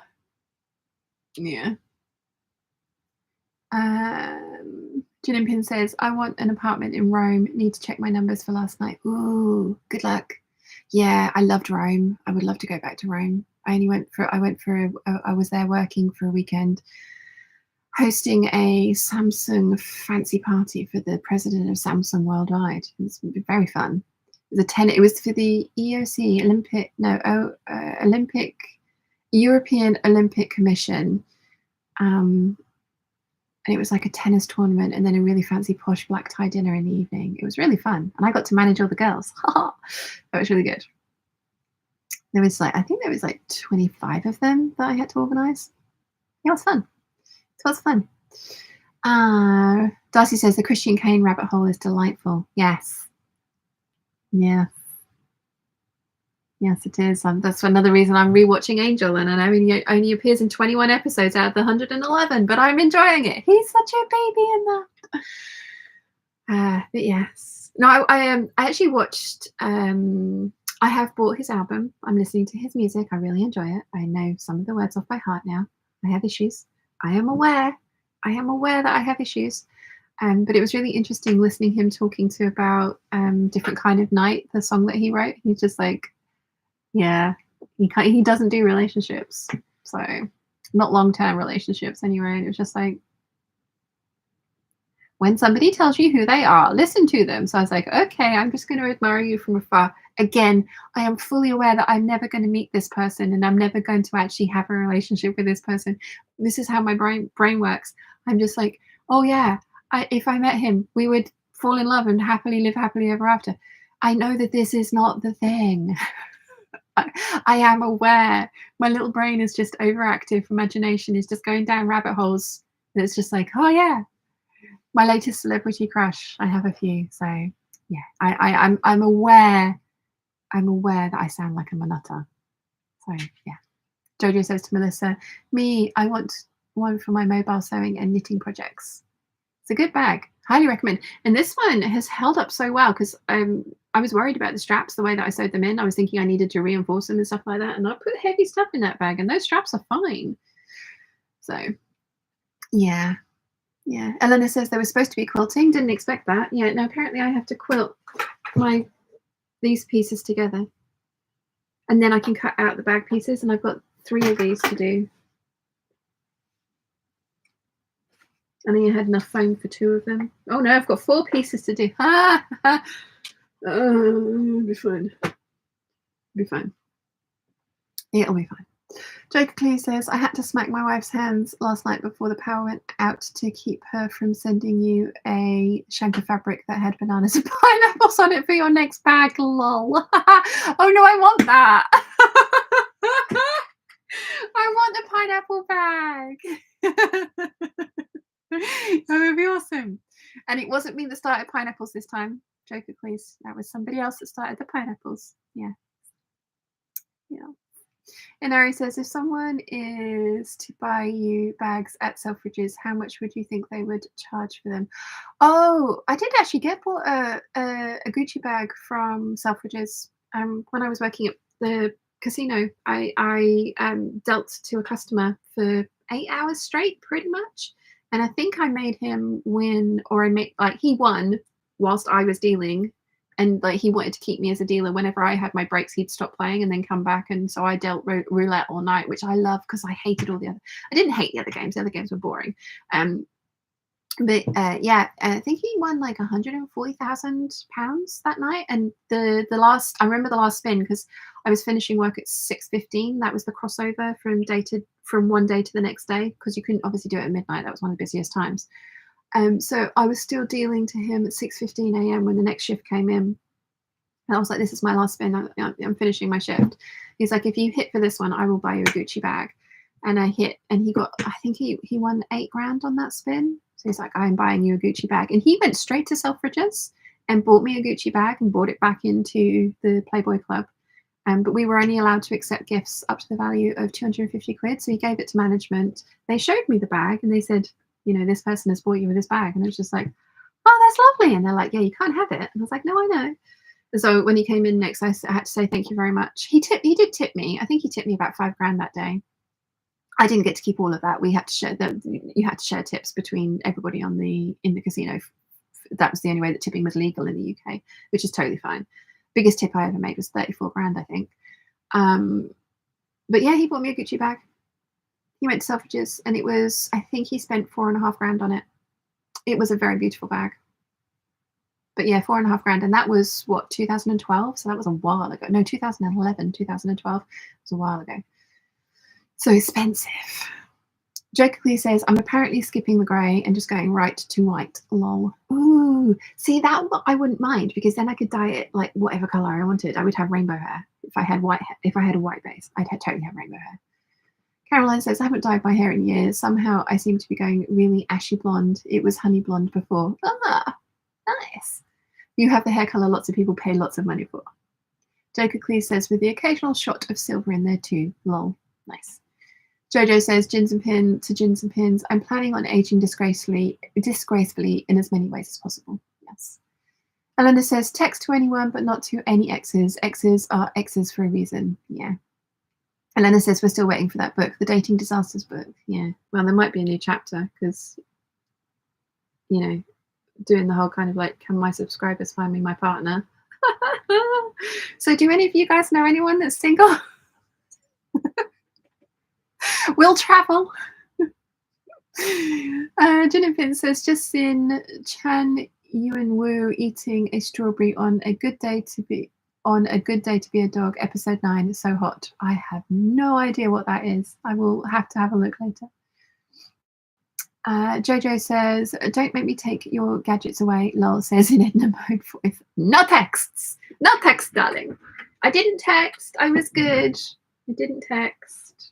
Jin Pin says, I want an apartment in Rome. Need to check my numbers for last night. Ooh, good luck. Yeah, I loved Rome. I would love to go back to Rome. I was there working for a weekend, hosting a Samsung fancy party for the president of Samsung worldwide. It was very fun. It was for the EOC European Olympic Commission. And it was like a tennis tournament and then a really fancy posh black tie dinner in the evening. It was really fun, and I got to manage all the girls. That was really good. I think there was like 25 of them that I had to organise. It was fun. Darcy says the Christian Kane rabbit hole is delightful. Yes. Yeah. Yes, it is. That's another reason I'm rewatching Angel, and I know he only appears in 21 episodes out of the 111, but I'm enjoying it. He's such a baby in that. But yes, no, I actually watched. I have bought his album. I'm listening to his music. I really enjoy it. I know some of the words off by heart now. I have issues. I am aware. I am aware that I have issues. But it was really interesting listening him talking to about Different Kind of Night, the song that he wrote. He's just like, yeah, he doesn't do relationships, so not long-term relationships anyway. And it was just like, when somebody tells you who they are, listen to them. So I was like, okay, I'm just going to admire you from afar. Again, I am fully aware that I'm never going to meet this person, and I'm never going to actually have a relationship with this person. This is how my brain works. I'm just like, oh yeah, if I met him, we would fall in love and happily live happily ever after. I know that this is not the thing. I am aware. My little brain is just overactive. Imagination is just going down rabbit holes. It's just like, oh yeah, my latest celebrity crush. I have a few, so yeah. I'm aware. I'm aware that I sound like a nutter. So yeah. Jojo says to Melissa, "Me, I want one for my mobile sewing and knitting projects." It's a good bag. Highly recommend. And this one has held up so well because I was worried about the straps, the way that I sewed them in. I was thinking I needed to reinforce them and stuff like that. And I put heavy stuff in that bag, and those straps are fine. So yeah. Yeah. Eleanor says there was supposed to be quilting. Didn't expect that. Yeah, no, apparently I have to quilt these pieces together. And then I can cut out the bag pieces, and I've got 3 of these to do. I think I had enough foam for 2 of them. Oh no, I've got 4 pieces to do. It'll be fine. It'll be fine. It'll be fine. Joker Clee says, I had to smack my wife's hands last night before the power went out to keep her from sending you a Shanklin fabric that had bananas and pineapples on it for your next bag. Lol. Oh no, I want that. I want the pineapple bag. That would be awesome. And it wasn't me that started pineapples this time, Joker please. That was somebody else that started the pineapples. Yeah. Yeah. And Ari says, if someone is to buy you bags at Selfridges, how much would you think they would charge for them? Oh, I did actually bought a Gucci bag from Selfridges. When I was working at the casino, I dealt to a customer for 8 hours straight, pretty much. And I think I made him win, or he won whilst I was dealing. And like he wanted to keep me as a dealer. Whenever I had my breaks, he'd stop playing and then come back. And so I dealt roulette all night, which I love because I hated all the other. I didn't hate the other games. The other games were boring. But yeah, I think he won like £140,000 that night. And the last, I remember the last spin because I was finishing work at 6:15. That was the crossover from one day to the next day, because you couldn't obviously do it at midnight. That was one of the busiest times. So I was still dealing to him at 6:15 a.m. when the next shift came in. And I was like, this is my last spin. I'm finishing my shift. He's like, if you hit for this one, I will buy you a Gucci bag. And I hit, and he got, I think he won $8,000 on that spin. So he's like, I'm buying you a Gucci bag. And he went straight to Selfridges and bought me a Gucci bag and bought it back into the Playboy Club. But we were only allowed to accept gifts up to the value of 250 quid. So he gave it to management. They showed me the bag and they said, you know, this person has bought you with this bag. And I was just like, oh, that's lovely. And they're like, yeah, you can't have it. And I was like, no, I know. And so when he came in next, I had to say thank you very much. He did tip me. I think he tipped me about $5,000 that day. I didn't get to keep all of that. We had to share you had to share tips between everybody in the casino. That was the only way that tipping was legal in the UK, which is totally fine. Biggest tip I ever made was $34,000, I think. But yeah, he bought me a Gucci bag. He went to Selfridges, and it was, I think he spent $4,500 on it. It was a very beautiful bag. But yeah, $4,500, and that was what, 2012? So that was a while ago. No, 2011, 2012. It was a while ago. So expensive. Jokingly says, I'm apparently skipping the grey and just going right to white. Lol. Ooh, see, that I wouldn't mind, because then I could dye it like whatever colour I wanted. I would have rainbow hair if I had white. If I had a white base, I'd totally have rainbow hair. Caroline says, I haven't dyed my hair in years. Somehow I seem to be going really ashy blonde. It was honey blonde before. Ah, nice. You have the hair colour lots of people pay lots of money for. Joker Clee says, with the occasional shot of silver in there too. Lol. Nice. Jojo says, Gins and Pins. I'm planning on aging disgracefully in as many ways as possible. Yes. Elena says, text to anyone, but not to any exes. Exes are exes for a reason. Yeah. Elena says, we're still waiting for that book, the Dating Disasters book. Yeah. Well, there might be a new chapter because, you know, doing the whole kind of like, can my subscribers find me my partner? So do any of you guys know anyone that's single? Will travel. Jennifer says, just seen Chan Yuan Wu eating a strawberry on a good day to be a dog, episode 9. It's so hot. I have no idea what that is. I will have to have a look later. Jojo says, don't make me take your gadgets away. Lol says in Edna mode voice. No texts, darling. I didn't text. I was good. I didn't text.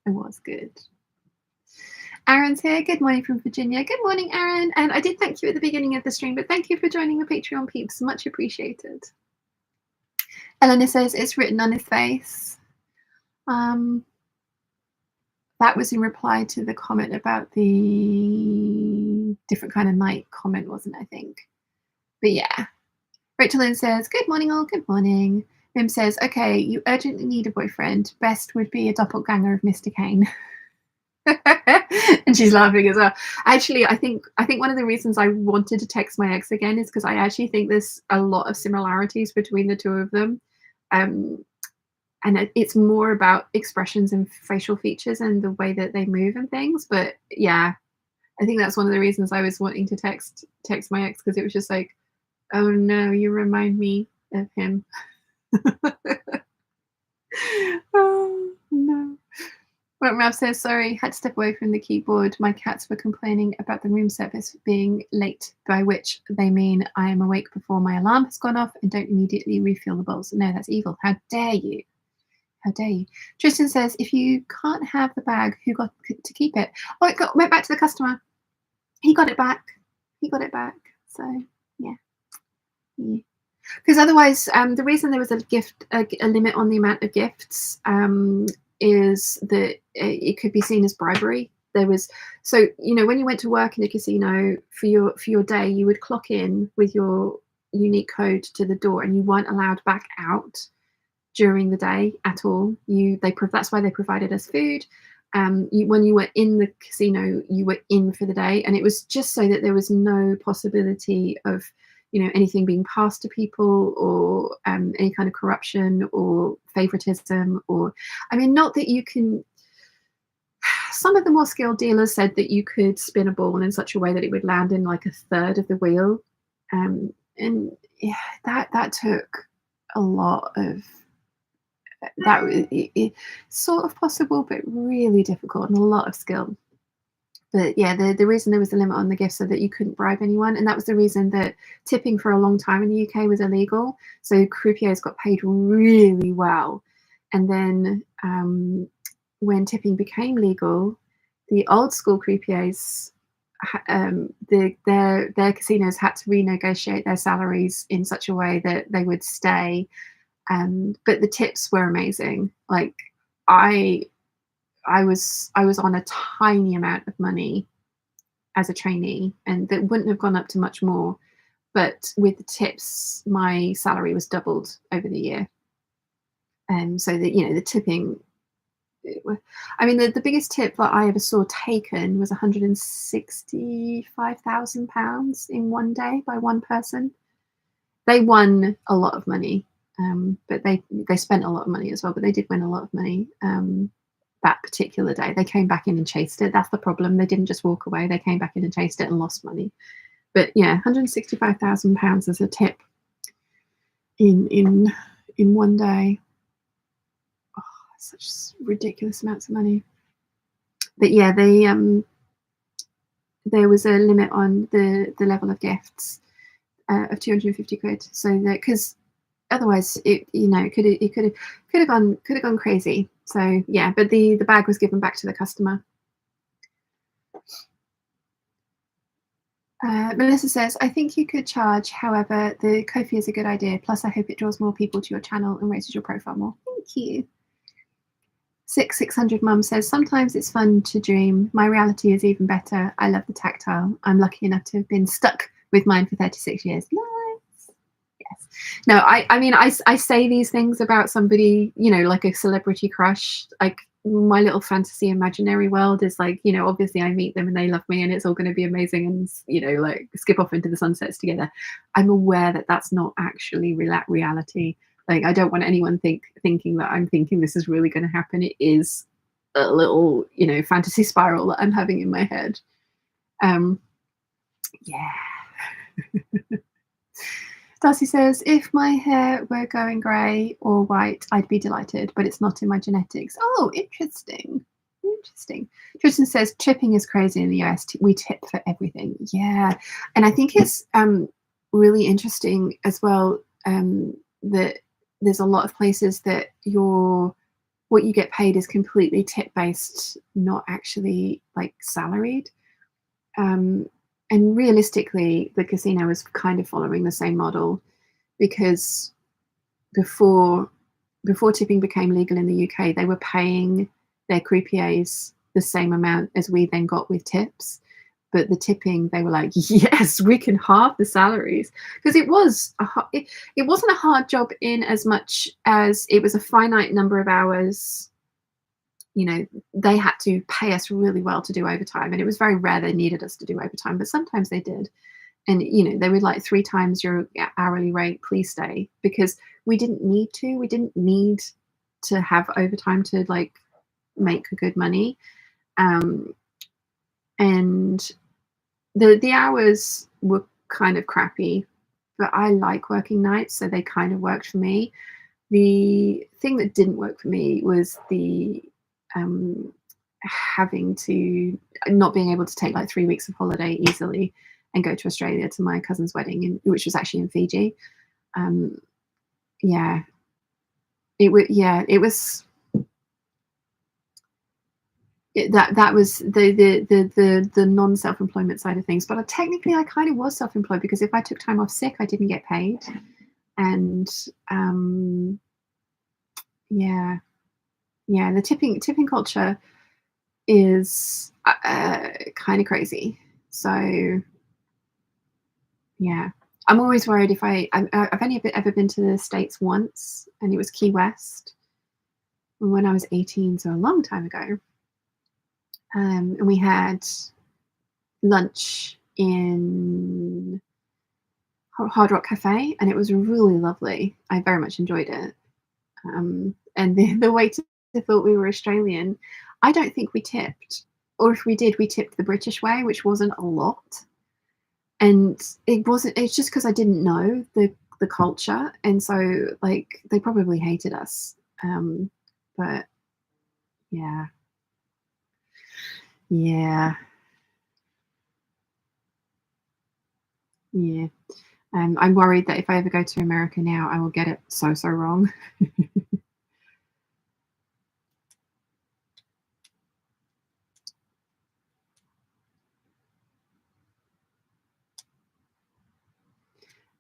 I was good. Aaron's here. Good morning from Virginia. Good morning, Aaron. And I did thank you at the beginning of the stream, but thank you for joining the Patreon peeps. Much appreciated. Eleanor says it's written on his face. That was in reply to the comment about the different kind of night comment, wasn't it, I think? But yeah. Rachel Lynn says, good morning all, good morning. Mim says, okay, you urgently need a boyfriend. Best would be a doppelganger of Mr. Kane. And she's laughing as well. Actually, I think one of the reasons I wanted to text my ex again is because I actually think there's a lot of similarities between the two of them. And it's more about expressions and facial features and the way that they move and things. But yeah, I think that's one of the reasons I was wanting to text my ex, because it was just like, oh no, you remind me of him. Oh no. Well, Ralph says, sorry, had to step away from the keyboard. My cats were complaining about the room service being late, by which they mean I am awake before my alarm has gone off and don't immediately refill the bowls. No, that's evil. How dare you? How dare you? Tristan says, if you can't have the bag, who got to keep it? Oh, it went back to the customer. He got it back. So, yeah. Because otherwise, the reason there was a limit on the amount of gifts is that it could be seen as bribery. There was, so, you know, when you went to work in a casino for your day, you would clock in with your unique code to the door and you weren't allowed back out during the day at all. That's why they provided us food. When you were in the casino, you were in for the day, and it was just so that there was no possibility of, you know, anything being passed to people or any kind of corruption or favoritism. Or, I mean, not that you can. Some of the more skilled dealers said that you could spin a ball in such a way that it would land in like a third of the wheel, and yeah, that took a lot of. That was sort of possible, but really difficult and a lot of skill. But yeah, the reason there was a limit on the gift so that you couldn't bribe anyone, and that was the reason that tipping for a long time in the UK was illegal. So croupiers got paid really well, and then when tipping became legal, the old school croupiers, their casinos had to renegotiate their salaries in such a way that they would stay. But the tips were amazing. Like I was on a tiny amount of money as a trainee, and that wouldn't have gone up to much more. But with the tips, my salary was doubled over the year. And so that, you know, the tipping, I mean, the biggest tip that I ever saw taken was £165,000 in one day by one person. They won a lot of money. But they spent a lot of money as well, but they did win a lot of money that particular day. They came back in and chased it. That's the problem. They didn't just walk away. They came back in and chased it and lost money. But yeah, £165,000 as a tip in one day. Oh, such ridiculous amounts of money. But yeah, there was a limit on the level of gifts of 250 quid. So that, because otherwise it could have gone crazy. So yeah, but the bag was given back to the customer. Melissa says, I think you could charge, however, the Ko-fi is a good idea. Plus, I hope it draws more people to your channel and raises your profile more. Thank you. 600 Mum says, sometimes it's fun to dream. My reality is even better. I love the tactile. I'm lucky enough to have been stuck with mine for 36 years. Nice. Yes. No, I mean, I say these things about somebody, you know, like a celebrity crush. Like, my little fantasy imaginary world is like, you know, obviously I meet them and they love me and it's all going to be amazing and, you know, like skip off into the sunsets together. I'm aware that that's not actually reality. Like, I don't want anyone thinking that I'm thinking this is really going to happen. It is a little, you know, fantasy spiral that I'm having in my head. Yeah. Darcy says, if my hair were going grey or white, I'd be delighted, but it's not in my genetics. Oh, interesting. Interesting. Tristan says, tipping is crazy in the US. We tip for everything. Yeah. And I think it's really interesting as well that there's a lot of places that what you get paid is completely tip based, not actually like salaried. And realistically, the casino was kind of following the same model, because before tipping became legal in the UK, they were paying their croupiers the same amount as we then got with tips. But the tipping, they were like, yes, we can halve the salaries, because it wasn't a hard job in as much as it was a finite number of hours. You know, they had to pay us really well to do overtime, and it was very rare they needed us to do overtime, but sometimes they did. And, you know, they would like 3 times your hourly rate, please stay, because we didn't need to have overtime to like make good money. And the hours were kind of crappy, but I like working nights, so they kind of worked for me. The thing that didn't work for me was the having to not being able to take like 3 weeks of holiday easily and go to Australia to my cousin's wedding, which was actually in Fiji. Yeah, it was that was the non self-employment side of things. But technically, I kind of was self-employed, because if I took time off sick, I didn't get paid. And yeah, the tipping culture is kind of crazy. So yeah, I'm always worried if I've only ever been to the States once, and it was Key West when I was 18, so a long time ago. And we had lunch in Hard Rock Cafe, and it was really lovely. I very much enjoyed it. And the waiter thought we were Australian. I don't think we tipped, or if we did, we tipped the British way, which wasn't a lot. And it's just because I didn't know the culture, and so like they probably hated us. But yeah. I'm worried that if I ever go to America now, I will get it so wrong.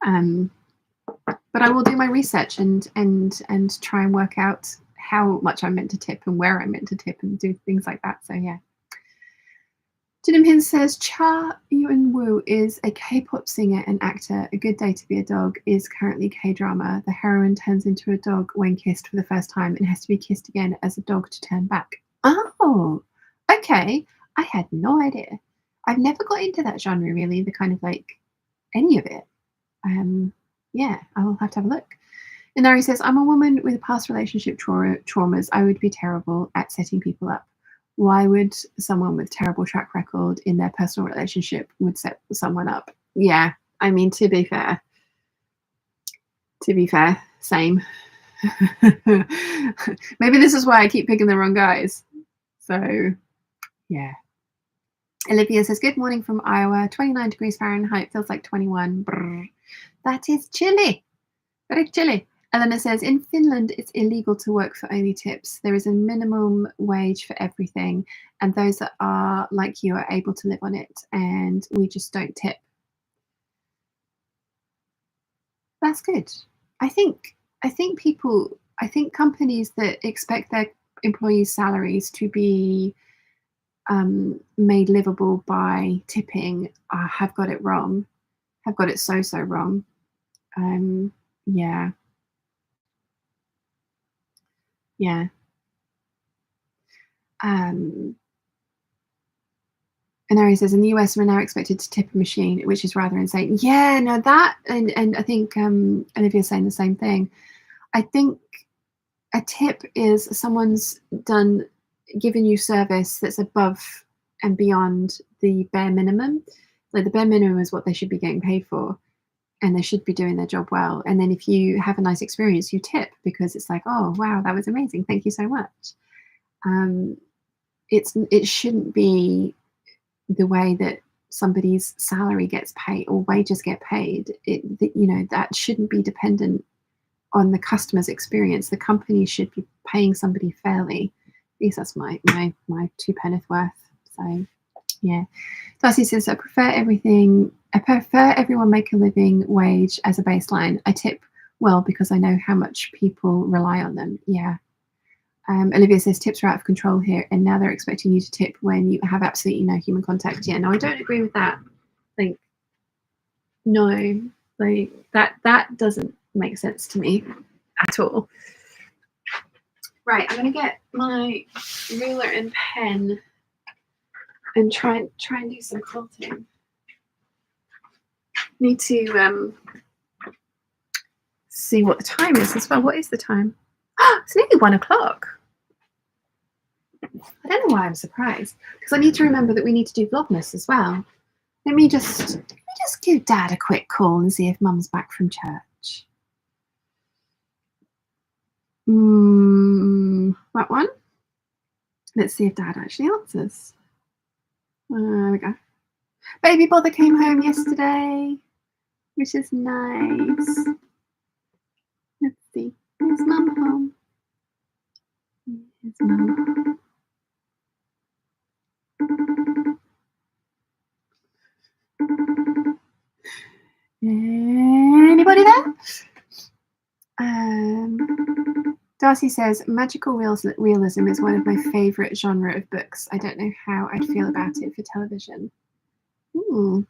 But I will do my research and try and work out how much I'm meant to tip and where I'm meant to tip and do things like that. So yeah. Jinpin says, Cha Yuen-woo is a K-pop singer and actor. A Good Day to Be a Dog is currently K-drama. The heroine turns into a dog when kissed for the first time and has to be kissed again as a dog to turn back. Oh, okay. I had no idea. I've never got into that genre really, the kind of like any of it. Yeah, I'll have to have a look. And Nari says, I'm a woman with past relationship traumas. I would be terrible at setting people up. Why would someone with terrible track record in their personal relationship would set someone up? Yeah, I mean, to be fair, same. Maybe this is why I keep picking the wrong guys. So, yeah. Olivia says, good morning from Iowa. 29 degrees Fahrenheit, feels like 21. Brr. That is chilly. Very chilly. Eleanor says, in Finland, it's illegal to work for only tips. There is a minimum wage for everything, and those that are like you are able to live on it, and we just don't tip. That's good. I think I think companies that expect their employees' salaries to be made livable by tipping have got it wrong. Have got it so wrong. Um, yeah, yeah. Um, and Ari says in the US we're now expected to tip a machine, which is rather insane. Yeah, no, that and I think Olivia's saying the same thing. I think a tip is someone's given you service that's above and beyond the bare minimum. Like the bare minimum is what they should be getting paid for, and they should be doing their job well. And then if you have a nice experience, you tip because it's like, oh wow, that was amazing, thank you so much. It shouldn't be the way that somebody's salary gets paid or wages get paid. That shouldn't be dependent on the customer's experience. The company should be paying somebody fairly. At least that's my 2 penneth worth. So yeah. Darcy says I prefer everyone make a living wage as a baseline. I tip well because I know how much people rely on them. Yeah. Olivia says tips are out of control here, and now they're expecting you to tip when you have absolutely no human contact. Yeah, no, I don't agree with that. Like, no, like that doesn't make sense to me at all. Right, I'm gonna get my ruler and pen and try and do some quilting. Need to see what the time is as well. What is the time? It's nearly 1 o'clock. I don't know why I'm surprised, because I need to remember that we need to do Vlogmas as well. Let me just give Dad a quick call and see if Mum's back from church. That one. Let's see if Dad actually answers. There we go. Baby Bother came home yesterday, which is nice. Let's see. Is Mum home? Is Mum? Anybody there? Darcy says magical realism is one of my favourite genre of books. I don't know how I'd feel about it for television. Ooh.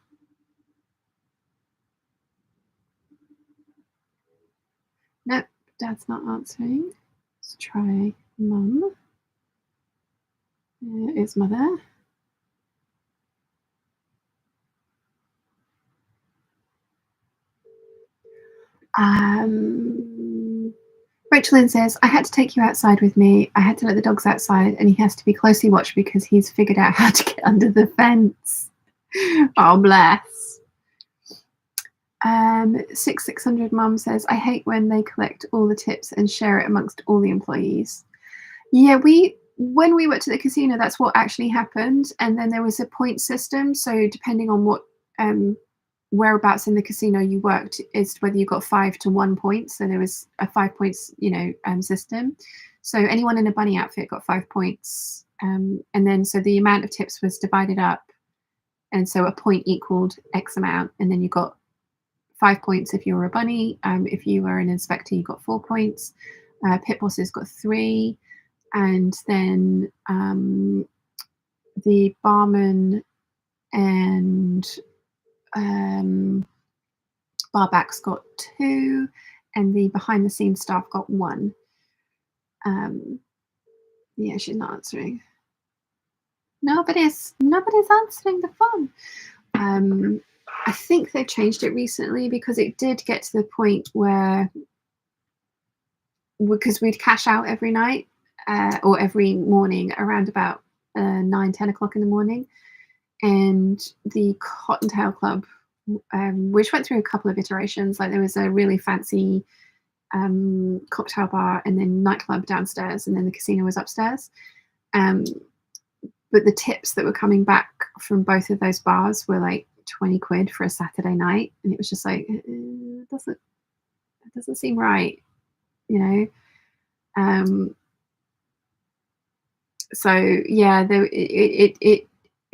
Nope, Dad's not answering. Let's try Mum. There is Mother. Rachel Lynn says, I had to take you outside with me. I had to let the dogs outside and he has to be closely watched because he's figured out how to get under the fence. Oh, bless. 600 Mum says, I hate when they collect all the tips and share it amongst all the employees. Yeah, when we went to the casino, that's what actually happened. And then there was a point system. So depending on what whereabouts in the casino you worked is whether you got 5 to 1 point. So there was a 5 points, system. So anyone in a bunny outfit got 5 points. And then so the amount of tips was divided up. And so a point equaled X amount. And then you got 5 points if you were a bunny. If you were an inspector, you got 4 points. Pit bosses got 3. And then the barman and barbacks got 2, and the behind the scenes staff got 1. Yeah, she's not answering. Nobody's answering the phone. I think they've changed it recently because it did get to the point where, because we'd cash out every night or every morning around about 9-10 o'clock in the morning, and the Cottontail Club, which went through a couple of iterations, like there was a really fancy cocktail bar and then nightclub downstairs, and then the casino was upstairs. But the tips that were coming back from both of those bars were like 20 quid for a Saturday night, and it was just like, it doesn't seem right, so yeah,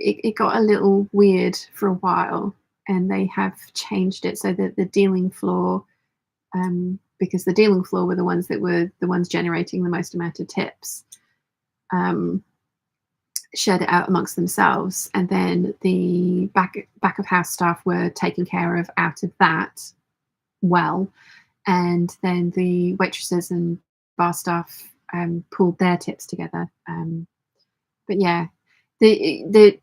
it got a little weird for a while, and they have changed it so that the dealing floor because the dealing floor were the ones that were the ones generating the most amount of tips, shared it out amongst themselves, and then the back of house staff were taken care of out of that well, and then the waitresses and bar staff pulled their tips together. But yeah, the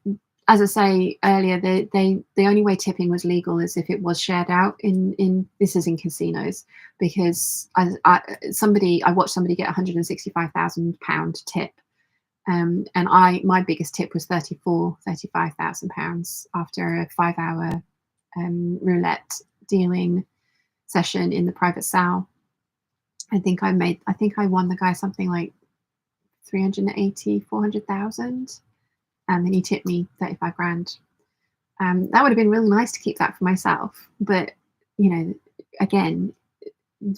as I say earlier, the only way tipping was legal is if it was shared out in this is in casinos, because I watched somebody get £165,000 tip, and my biggest tip was £35,000 after a 5-hour roulette dealing session in the private sale. I think I won the guy something like 400,000, and then he tipped me 35 grand. That would have been really nice to keep that for myself, but you know, again,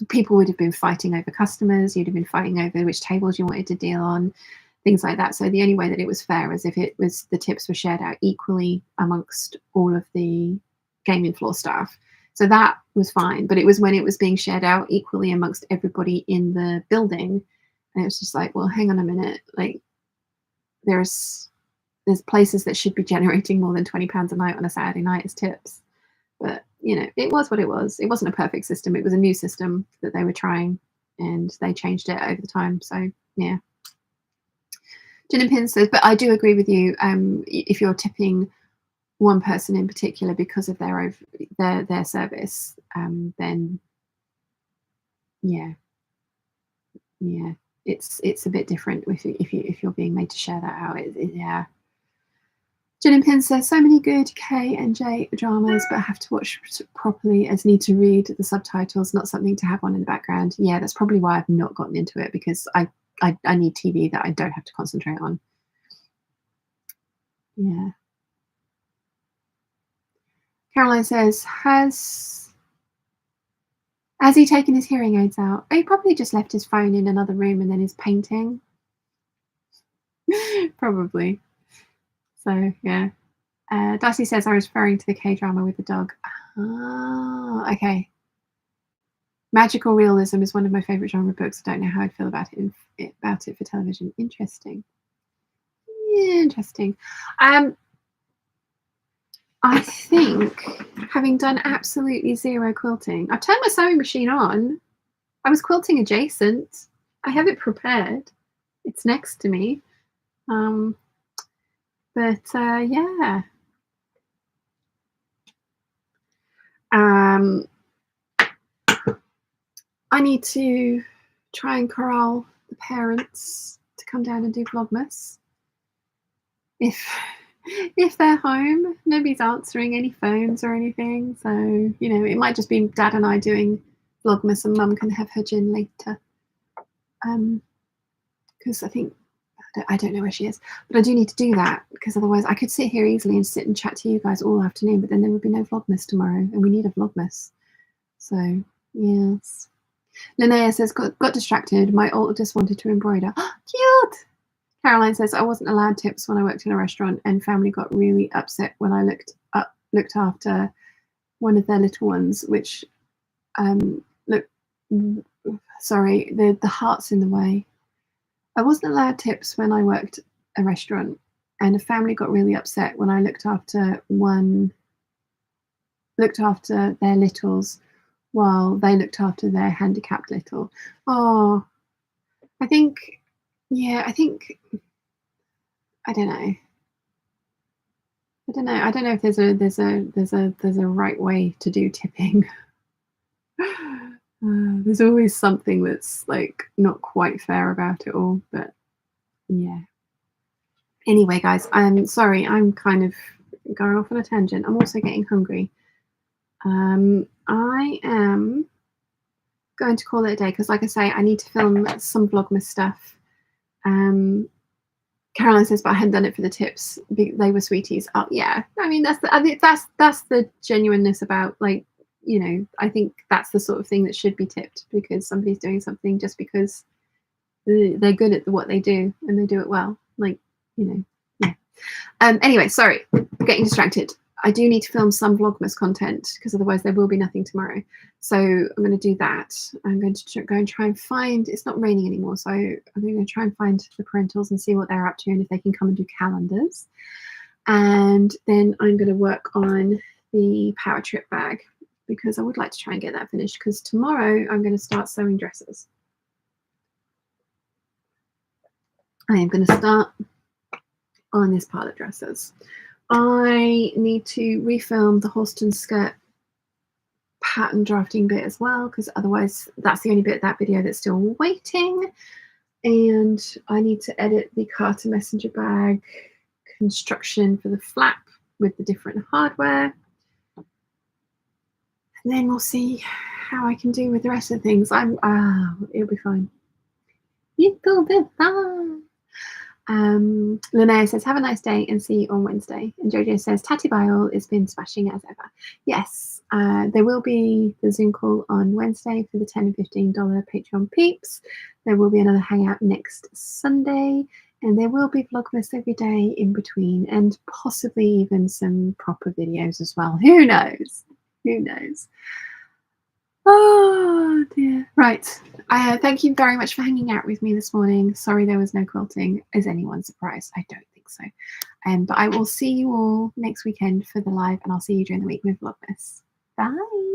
people would have been fighting over customers, you'd have been fighting over which tables you wanted to deal on, things like that. So the only way that it was fair was if it was the tips were shared out equally amongst all of the gaming floor staff. So that was fine, but it was when it was being shared out equally amongst everybody in the building, and it was just like, well, hang on a minute, like there's places that should be generating more than £20 a night on a Saturday night as tips. But you know, it was what it was. It wasn't a perfect system. It was a new system that they were trying, and they changed it over the time. So yeah. Gin and Pin says, but I do agree with you. If you're tipping one person in particular because of their service, then yeah, it's a bit different if you're being made to share that out. Yeah. Gin and Pin says, so many good K and J dramas, but I have to watch properly as need to read the subtitles, not something to have on in the background. Yeah, that's probably why I've not gotten into it, because I need TV that I don't have to concentrate on. Yeah. Caroline says, has he taken his hearing aids out? Oh, he probably just left his phone in another room and then is painting. Probably. So yeah. Darcy says, I was referring to the K-drama with the dog. Ah, okay. Magical realism is one of my favorite genre books. I don't know how I'd feel about it for television. Interesting. Yeah, interesting. I think, having done absolutely zero quilting, I've turned my sewing machine on. I was quilting adjacent. I have it prepared. It's next to me. But yeah. I need to try and corral the parents to come down and do Vlogmas. If they're home, nobody's answering any phones or anything. So, you know, it might just be Dad and I doing Vlogmas, and Mum can have her gin later. Because I don't know where she is, but I do need to do that, because otherwise I could sit here easily and sit and chat to you guys all afternoon, but then there would be no Vlogmas tomorrow, and we need a Vlogmas. So, yes. Linnea says, got distracted. My oldest wanted to embroider. Cute! Caroline says, I wasn't allowed tips when I worked in a restaurant, and family got really upset when I looked after one of their little ones, which, sorry, the heart's in the way. I wasn't allowed tips when I worked a restaurant, and a family got really upset when I looked after their littles while they looked after their handicapped little. Oh, I think, I don't know. I don't know if there's a right way to do tipping. There's always something that's like not quite fair about it all, but yeah. Anyway, guys, I'm sorry, I'm kind of going off on a tangent. I'm also getting hungry. I am going to call it a day, because like I say, I need to film some Vlogmas stuff. Caroline says, but I hadn't done it for the tips. They were sweeties. Oh yeah, I mean that's the genuineness about, like, you know, I think that's the sort of thing that should be tipped, because somebody's doing something just because they're good at what they do and they do it well. Like, you know, yeah. Anyway, sorry, getting distracted. I do need to film some Vlogmas content because otherwise there will be nothing tomorrow. So I'm going to do that. I'm going to go and try and find, it's not raining anymore, so I'm going to try and find the parentals and see what they're up to and if they can come and do calendars. And then I'm going to work on the power trip bag because I would like to try and get that finished because tomorrow I'm going to start sewing dresses. I am going to start on this pile of dresses. I need to refilm the Halston skirt pattern drafting bit as well because otherwise that's the only bit of that video that's still waiting. And I need to edit the Carter messenger bag construction for the flap with the different hardware. And then we'll see how I can do with the rest of the things. It'll be fine. It'll be fine. Linnea says, have a nice day and see you on Wednesday. And Jojo says, Tatty Bile has been smashing as ever. Yes, there will be the Zoom call on Wednesday for the $10 and $15 Patreon peeps. There will be another hangout next Sunday. And there will be Vlogmas every day in between and possibly even some proper videos as well. Who knows? Who knows? Oh dear. Right. Thank you very much for hanging out with me this morning. Sorry there was no quilting. Is anyone surprised? I don't think so. But I will see you all next weekend for the live and I'll see you during the week with Vlogmas. Bye.